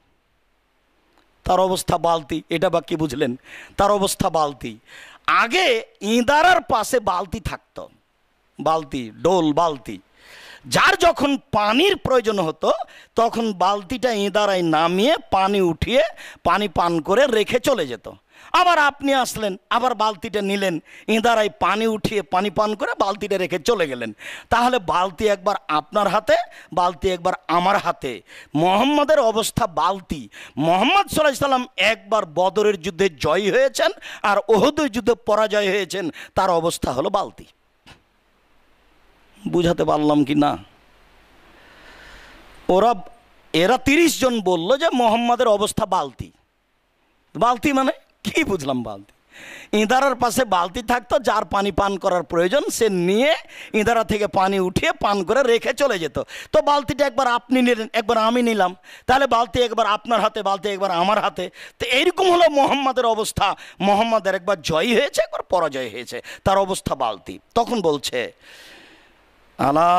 তার অবস্থা বালতি, এটা বা কি বুঝলেন? তার অবস্থা বালতি। আগে ইঁদারার পাশে বালতি থাকতো, বালতি, ডোল বালতি। যার যখন পানির প্রয়োজন হতো তখন বালতিটা ইঁদারায় নামিয়ে পানি উঠিয়ে পানি পান করে রেখে চলে যেত। আবার আপনি আসলেন, আবার বালতিটা নিলেন, ইঁদারায় পানি উঠিয়ে পানি পান করে বালতিটা রেখে চলে গেলেন। তাহলে বালতি একবার আপনার হাতে, বালতি একবার আমার হাতে। মোহাম্মদের অবস্থা বালতি। মোহাম্মদ সাল্লাল্লাহু আলাইহি সাল্লাম একবার বদরের যুদ্ধে জয়ী হয়েছেন আর উহুদের যুদ্ধে পরাজয় হয়েছেন, তার অবস্থা হলো বালতি। বুঝাতে পারলাম কি না? এরা 30 জন বলল যে মোহাম্মদের অবস্থা বালতি। বালতি মানে কি বুঝলাম? বালতি, ইঁদারার পাশে বালতি থাকতো, যার পানি পান করার প্রয়োজন সে নিয়ে ইঁদারা থেকে পানি উঠিয়ে পান করে রেখে চলে যেত। তো বালতিটা একবার আপনি নিলেন, একবার আমি নিলাম, তাহলে বালতি একবার আপনার হাতে, বালতি একবার আমার হাতে। তো এইরকম হলো মোহাম্মদের অবস্থা। মোহাম্মদের একবার জয় হয়েছে, একবার পরাজয় হয়েছে, তার অবস্থা বালতি। তখন বলছে, আলা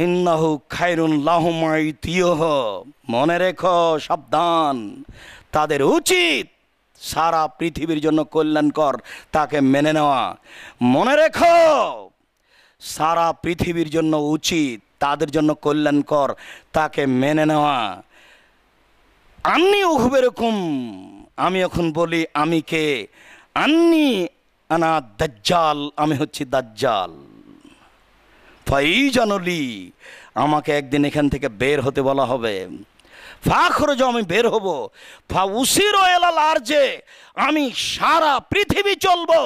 ইন্নাহু খায়রুন লাহুম আইতিয়হ, মনে রেখো, সাবধান, তাদের উচিত সারা পৃথিবীর জন্য কল্যাণকর তাকে মেনে নেওয়া। মনে রেখো, সারা পৃথিবীর জন্য উচিত তাদের জন্য কল্যাণকর তাকে মেনে নেওয়া। আন্নি উহুবেরকম, আমি এখন বলি আমি কে? আন্নি আনা দাজ্জাল, আমি হচ্ছি দাজ্জাল। ফাইজানলি, আমাকে একদিন এখান থেকে বের হতে বলা হবে। ফাখরজ, আমি বের হব। ফা উসির এলাল আরজে, আমি সারা পৃথিবী চলবো।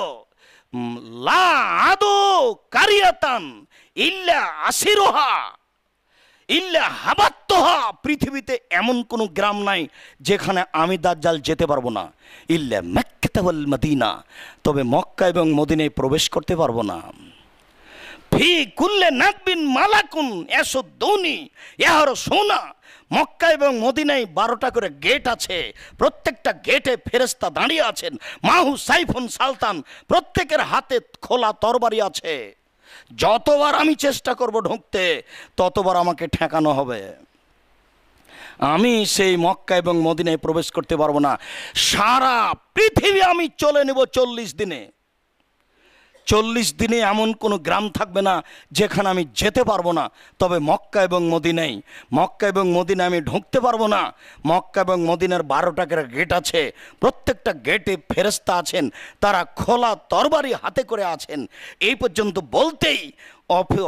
লা আদু কারিয়াতান ইল্লা আসিরুহা ইল্লা হাবাত্তুহা, পৃথিবীতে এমন কোনো গ্রাম নাই যেখানে আমি দাজ্জাল যেতে পারবো না। ইল্লা মক্কা ওয়াল মদিনা, তবে মক্কা এবং মদিনায় প্রবেশ করতে পারবো না। ফি কুল্লে নাকবিন মালাকুন ইয়াসুদ্দুনি ইয়াহরসুনা, মক্কা এবং মদিনায় 12টা করে গেট আছে, প্রত্যেকটা গেটে ফেরেশতা দাঁড়িয়ে আছেন। মাহু সাইফুন সালতান, প্রত্যেকের হাতে খোলা তরবারি আছে। যতবার আমি চেষ্টা করব ঢুকতে, ততবার আমাকে ঠেকানো হবে। আমি সেই মক্কা এবং মদিনায় প্রবেশ করতে পারবো না। সারা পৃথিবী আমি চলে নেব 40 দিনে। 40 দিনে এমন কোনো গ্রাম থাকবে না যেখানে আমি যেতে পারবো না। তবে মক্কা এবং মদিনায়, মক্কা এবং মদিনায় আমি ঢুকতে পারবো না। মক্কা এবং মদিনার 12টা করে গেট আছে, প্রত্যেকটা গেটে ফেরেশতা আছেন, তারা খোলা তরবারি হাতে করে আছেন। এই পর্যন্ত বলতেই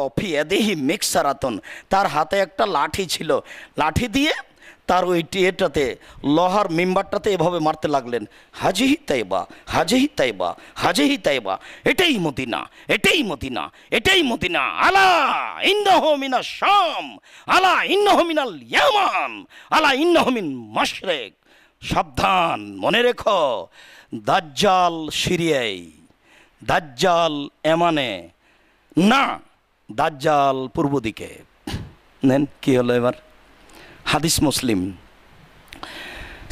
অফি এদেহি মিক্সারাতন, তার হাতে একটা লাঠি ছিল, লাঠি দিয়ে তার ওই এটাতে লোহার মেম্বারটাতে এভাবে মারতে লাগলেন, হাজিহি তাইবা, হাজিহি তাইবা, হাজিহি তাইবা, এটাই মদিনা, এটাই মদিনা, এটাই মদিনা। আলা ইন্নাহু মিনাশ শাম, আলা ইন্নাহু মিনাল ইয়ামান, আলা ইন্নাহু মিন মাশরিক। সাবধান, মনে রেখো, দাজ্জাল সিরিয়ায়, দাজ্জাল এমানে না, দাজ্জাল পূর্ব দিকে। নেন, কি হলো এবার? হাদিস মুসলিম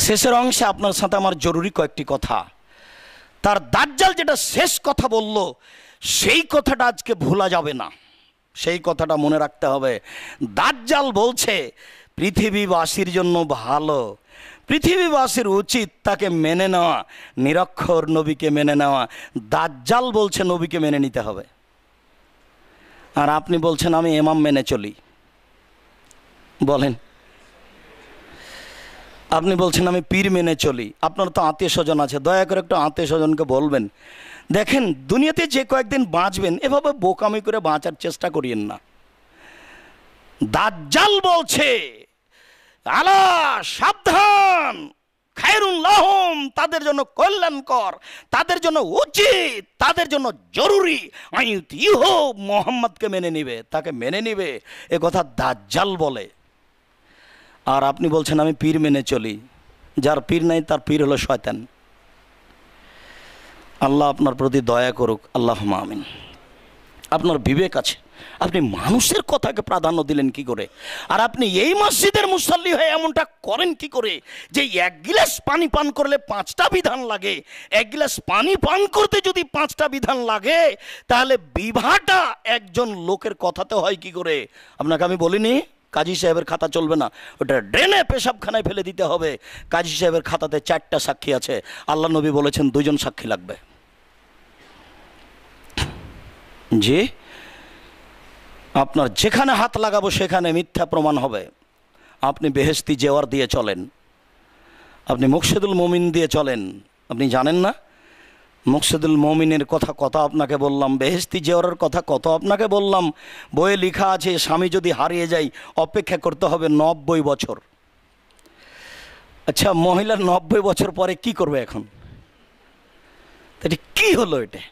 শেষের অংশে আপনার সাথে আমার জরুরি কয়েকটি কথা। তার দাজ্জাল যেটা শেষ কথা বলল, সেই কথাটা আজকে ভোলা যাবে না, সেই কথাটা মনে রাখতে হবে। দাজ্জাল বলছে পৃথিবীবাসীর জন্য ভালো, পৃথিবীবাসীর উচিত তাকে মেনে নেওয়া, নিরক্ষর নবীকে মেনে নেওয়া। দাজ্জাল বলছে নবীকে মেনে নিতে হবে, আর আপনি বলছেন আমি ইমাম মেনে চলি। বলেন, আপনি বলছেন আমি পীর মেনে চলি। আপনার তো আত্মীয় স্বজন আছে, দয়া করে একটু আত্মীয় স্বজনকে বলবেন, দেখেন দুনিয়াতে যে কয়েকদিন বাঁচবেন এভাবে বোকামি করে বাঁচার চেষ্টা করিয়েন না। দাজ্জাল বলছে আলা সাবধান, খায়রুন লাহুম, তাদের জন্য কল্যাণকর, তাদের জন্য উচিত, তাদের জন্য জরুরি আইয়ুতিহু, মুহাম্মদকে মেনে নিবে, তাকে মেনে নিবে, এ কথা দাজ্জাল বলে। আর আপনি বলছেন আমি পীর মেনে চলি। যার পীর নাই তার পীর হলো শয়তান। আল্লাহ আপনার প্রতি দয়া করুক, আল্লাহুম্মা আমিন। আপনার বিবেক আছে, আপনি মানুষের কথাকে প্রাধান্য দিলেন কি করে? আর আপনি এই মসজিদের মুসল্লি হয়ে এমনটা করেন কি করে যে এক গিলাস পানি পান করলে 5টা বিধান লাগে? এক গিলাস পানি পান করতে যদি 5টা বিধান লাগে, তাহলে বিবাহটা একজন লোকের কথাতে হয় কি করে? আপনাকে আমি বলিনি কাজী সাহেবের খাতা চলবে না, ওটা ড্রেনে পেশাবখানায় ফেলে দিতে হবে। কাজী সাহেবের খাতাতে 4টা সাক্ষী আছে, আল্লাহ নবী বলেছেন 2জন সাক্ষী লাগবে। যে আপনার যেখানে হাত লাগাবো সেখানে মিথ্যা প্রমাণ হবে। আপনি বেহেশতি জেওয়ার দিয়ে চলেন, আপনি মুকসিদুল মুমিন দিয়ে চলেন। আপনি জানেন না মুকসিদুল মুমিনের কথা কত আপনাকে বললাম, বেহেশতি জেওয়ারের কথা কত আপনাকে বললাম। বইয়ে লেখা আছে স্বামী যদি হারিয়ে যায় অপেক্ষা করতে হবে 90 বছর। আচ্ছা, মহিলার 90 বছর পরে কি করবে এখন? এটা কি হলো এটা?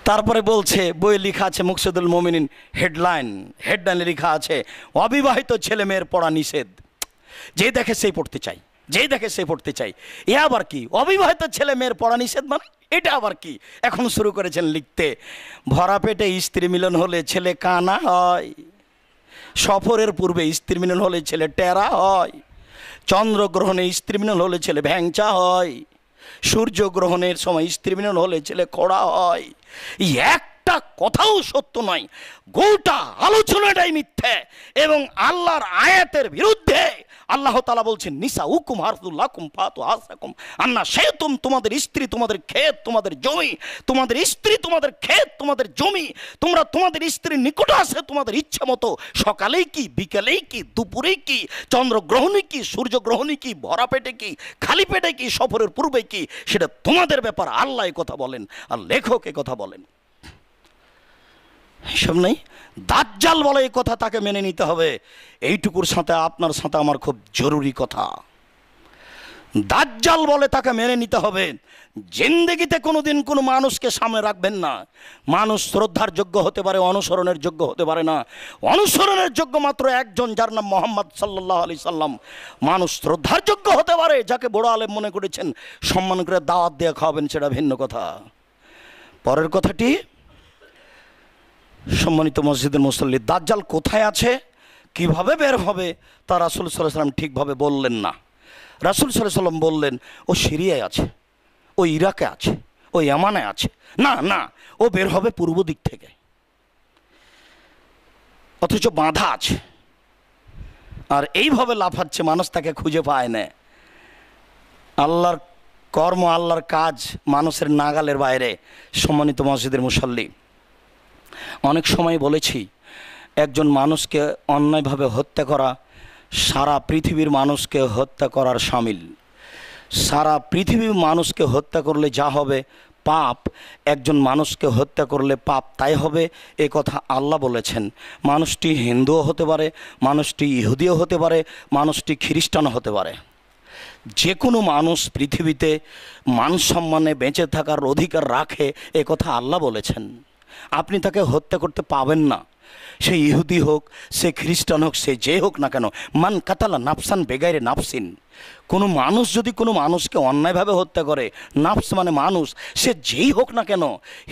তারপরে বলছে বইয়ে লেখা আছে মুকসিদুল মুমিনিন হেডলাইনে লেখা আছে অবিবাহিত ছেলে মেয়ের পড়া নিষেধ। যে দেখে সেই পড়তে চাই, যেই দেখে সে পড়তে চাই। এ আবার কি? অবিবাহিত ছেলে মেয়ের পড়া নিষেধ মানে এটা আবার কি? এখন শুরু করেছেন লিখতে, ভরা পেটে স্ত্রী মিলন হলে ছেলে কানা হয়, সফরের পূর্বে স্ত্রী মিলন হলে ছেলে টেরা হয়, চন্দ্রগ্রহণে স্ত্রী মিলন হলে ছেলে ভ্যাংচা হয়, সূর্যগ্রহণের সময় স্ত্রী মিলন হলে ছেলে খোড়া হয়। একটা কথাও সত্য নয়, গোটা আলোচনাটাই মিথ্যে এবং আল্লাহর আয়াতের বিরুদ্ধে। আল্লাহ তাআলা বলছেন নিসা উকুম হারসুল্লাকুম ফাতু হাসাকুম আন্না শাইতুম, তোমাদের স্ত্রী তোমাদের ক্ষেত তোমাদের জমি, তোমাদের স্ত্রী তোমাদের ক্ষেত তোমাদের জমি, তোমরা তোমাদের স্ত্রীর নিকট আসে তোমাদের ইচ্ছা মতো, সকালেই কি বিকালেই কি দুপুরেই কি, চন্দ্রগ্রহণে কি সূর্যগ্রহণে কি, ভরা পেটে কি খালি পেটে কি, সফরের পূর্বে কি, সেটা তোমাদের ব্যাপার। আল্লাহ এই কথা বলেন আর লেখক এই কথা বলেন, এসব নেই। দাজ্জাল বলে এই কথা, তাকে মেনে নিতে হবে। এইটুকুর সাথে আপনার সাথে আমার খুব জরুরি কথা, দাজ্জাল বলে তাকে মেনে নিতে হবে। জিন্দেগিতে কোনোদিন কোনো মানুষকে সামনে রাখবেন না। মানুষ শ্রদ্ধার যোগ্য হতে পারে, অনুসরণের যোগ্য হতে পারে না। অনুসরণের যোগ্য মাত্র একজন, যার নাম মুহাম্মদ সাল্লাল্লাহু আলাইহি সাল্লাম। মানুষ শ্রদ্ধার যোগ্য হতে পারে, যাকে বড় আলেম মনে করেছেন, সম্মান করে দাওয়াত দিয়ে খাওয়াবেন, সেটা ভিন্ন কথা। পরের কথাটি, সম্মানিত মসজিদের মুসল্লি, দাজ্জাল কোথায় আছে, কিভাবে বের হবে, তা রাসূল সাল্লাল্লাহু আলাইহি সাল্লাম ঠিকভাবে বললেন না। রাসূল সাল্লাল্লাহু আলাইহি সাল্লাম বললেন ও সিরিয়ায় আছে, ও ইরাকে আছে, ও ইয়ামানে আছে। না না, ও বের হবে পূর্ব দিক থেকে, অথচ বাঁধা আছে। আর এইভাবে লাফাচ্ছে, মানুষ তাকে খুঁজে পায় না। আল্লাহর কর্ম, আল্লাহর কাজ মানুষের নাগালের বাইরে। সম্মানিত মসজিদের মুসল্লি, অনেক সময় বলেছি, একজন মানুষকে অন্যায়ভাবে হত্যা করা সারা পৃথিবীর মানুষকে হত্যা করার শামিল। সারা পৃথিবীর মানুষকে হত্যা করলে যা হবে পাপ, একজন মানুষকে হত্যা করলে পাপ তাই হবে, এ কথা আল্লাহ বলেছেন। মানুষটি হিন্দুও হতে পারে, মানুষটি ইহুদিও হতে পারে, মানুষটি খ্রিস্টানও হতে পারে। যে কোনো মানুষ পৃথিবীতে মান সম্মানে বেঁচে থাকার অধিকার রাখে, এ কথা আল্লাহ বলেছেন। আপনি তাকে হত্যা করতে পাবেন না, সে ইহুদি হোক, সে খ্রিস্টান হোক, সে যে হোক না কেন। মান কাতালা নাফসান বেগাইরে নাফসিন, কোনো মানুষ যদি কোনো মানুষকে অন্যায়ভাবে হত্যা করে, নাফস মানে মানুষ, সে যেই হোক না কেন,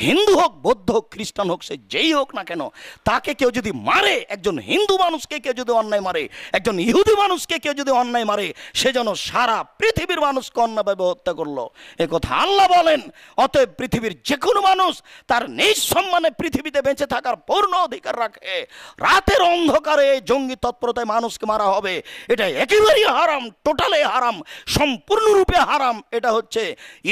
হিন্দু হোক, বৌদ্ধ হোক, খ্রিস্টান হোক, সে যেই হোক না কেন, তাকে কেউ যদি মারে, একজন হিন্দু মানুষকে কেউ যদি অন্যায় মারে, একজন ইহুদি মানুষকে কেউ যদি অন্যায় মারে, সে যেন সারা পৃথিবীর মানুষকে অন্যায়ভাবে হত্যা করলো, এ কথা আল্লাহ বলেন। অতএব পৃথিবীর যে কোনো মানুষ তার নিজ সম্মানে পৃথিবীতে বেঁচে থাকার পূর্ণ অধিকার রাখে। রাতের অন্ধকারে জঙ্গি তৎপরতায় মানুষকে মারা হবে, এটা একেবারেই হারাম, টোটালি হারাম, সম্পূর্ণরূপে হারাম। এটা হচ্ছে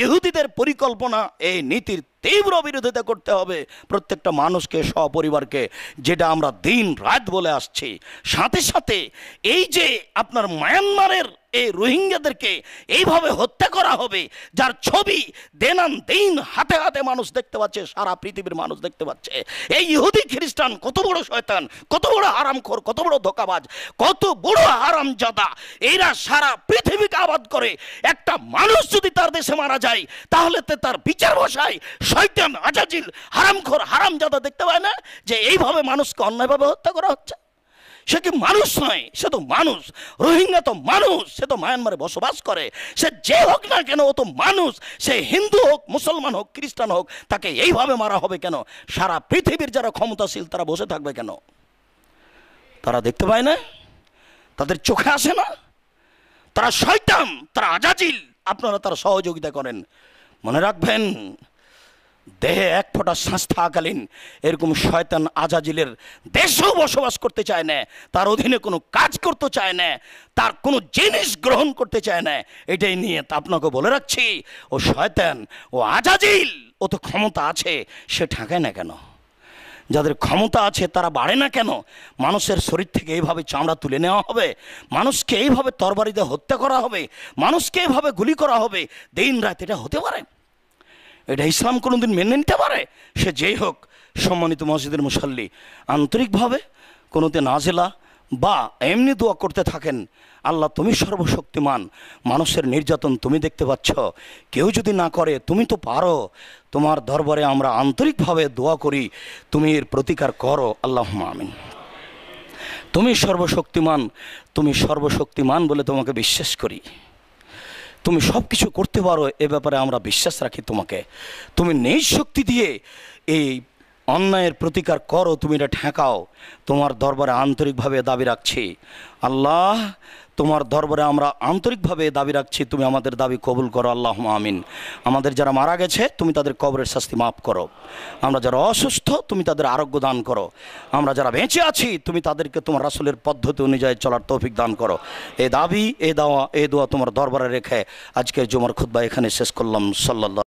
ইহুদিদের পরিকল্পনা। এই নীতির তীব্র বিরোধিতা করতে হবে প্রত্যেকটা মানুষকে, সপরিবারকে, যেটা আমরা দিন রাত বলে আসছি। সাথে সাথে এই যে আপনার মায়ানমারের এই রোহিঙ্গাদেরকে এইভাবে হত্যা করা হবে, যার ছবি দেনান দিন হাতে হাতে মানুষ দেখতে পাচ্ছে, সারা পৃথিবীর মানুষ দেখতে পাচ্ছে। এই ইহুদি খ্রিস্টান কত বড় শয়তান, কত বড় হারামখোর, কত বড় ধোঁকাবাজ, কত বড় হারামজাদা, এরা সারা পৃথিবীকে আবাদ করে। একটা মানুষ যদি তার দেশে মারা যায়, তাহলে তার বিচার বসায় শয়তান, আজাজিল, হারামখোর, হারামজাদা দেখতে পায় না যে এইভাবে মানুষকে অন্যায়ভাবে হত্যা করা হচ্ছে। সে কি মানুষ নয়? সে তো মানুষ। রোহিঙ্গা তো মানুষ, সে তো মায়ানমারে বসবাস করে। সে যে হোক না কেন, ও তো মানুষ। সে হিন্দু হোক, মুসলমান হোক, খ্রিস্টান হোক, তাকে এইভাবে মারা হবে কেন? সারা পৃথিবীর যারা ক্ষমতাশীল তারা বসে থাকবে কেন? তারা দেখতে পায় না? তাদের চোখে আসে না? তারা শয়তান, তারা আজাজিল, আপনারা তার সহযোগিতা করেন। মনে রাখবেন, দেহে এক ফোঁটা শ্বাস থাকাকালীন এরকম শয়তান আজাজিলের দেশেও বসবাস করতে চায় না, তার অধীনে কোনো কাজ করতে চায় না, তার কোনো জিনিস গ্রহণ করতে চায় না। এটাই নিয়ে তা আপনাকে বলে রাখছি, ও শয়তান, ও আজাজিল, ও তো ক্ষমতা আছে, সে ঠেকায় না কেন? যাদের ক্ষমতা আছে তারা বাড়ে না কেন? মানুষের শরীর থেকে এইভাবে চামড়া তুলে নেওয়া হবে, মানুষকে এইভাবে তরবারিতে হত্যা করা হবে, মানুষকে এইভাবে গুলি করা হবে দিন রাত, এটা হতে পারে? এটা ইসলাম কোনোদিন মেনে নিতে পারে? সে যেই হোক, সম্মানিত মসজিদের মুসল্লি, আন্তরিকভাবে কোনোতে নাজেলা বা এমনি দোয়া করতে থাকেন, আল্লাহ তুমি সর্বশক্তিমান, মানুষের নির্যাতন তুমি দেখতে পাচ্ছ, কেউ যদি না করে তুমি তো পারো, তোমার দরবারে আমরা আন্তরিকভাবে দোয়া করি, তুমি এর প্রতিকার করো, আল্লাহুম্মা আমিন। তুমি সর্বশক্তিমান, তুমি সর্বশক্তিমান বলে তোমাকে বিশ্বাস করি, তুমি সব কিছু করতে পারো, এ ব্যাপারে আমরা বিশ্বাস রাখি তোমাকে। তুমি নিজ শক্তি দিয়ে এই অন্যায়ের প্রতিকার করো, তুমি এটা ঠেকাও, তোমার দরবারে আন্তরিকভাবে দাবি রাখছি। আল্লাহ, তোমার দরবারে আমরা আন্তরিকভাবে দাবি রাখছি, তুমি আমাদের দাবি কবুল করো, আল্লাহুম্মা আমিন। আমাদের যারা মারা গেছে তুমি তাদের কবরের শাস্তি মাফ করো, আমরা যারা অসুস্থ তুমি তাদের আরোগ্য দান করো, আমরা যারা বেঁচে আছি তুমি তাদেরকে তোমার রাসূলের পদ্ধতি অনুযায়ী চলার তৌফিক দান করো। এই দাবি, এই দোয়া তোমার দরবারে রেখে আজকের জুমার খুতবা এখানে শেষ করলাম। সাল্লাল্লাহু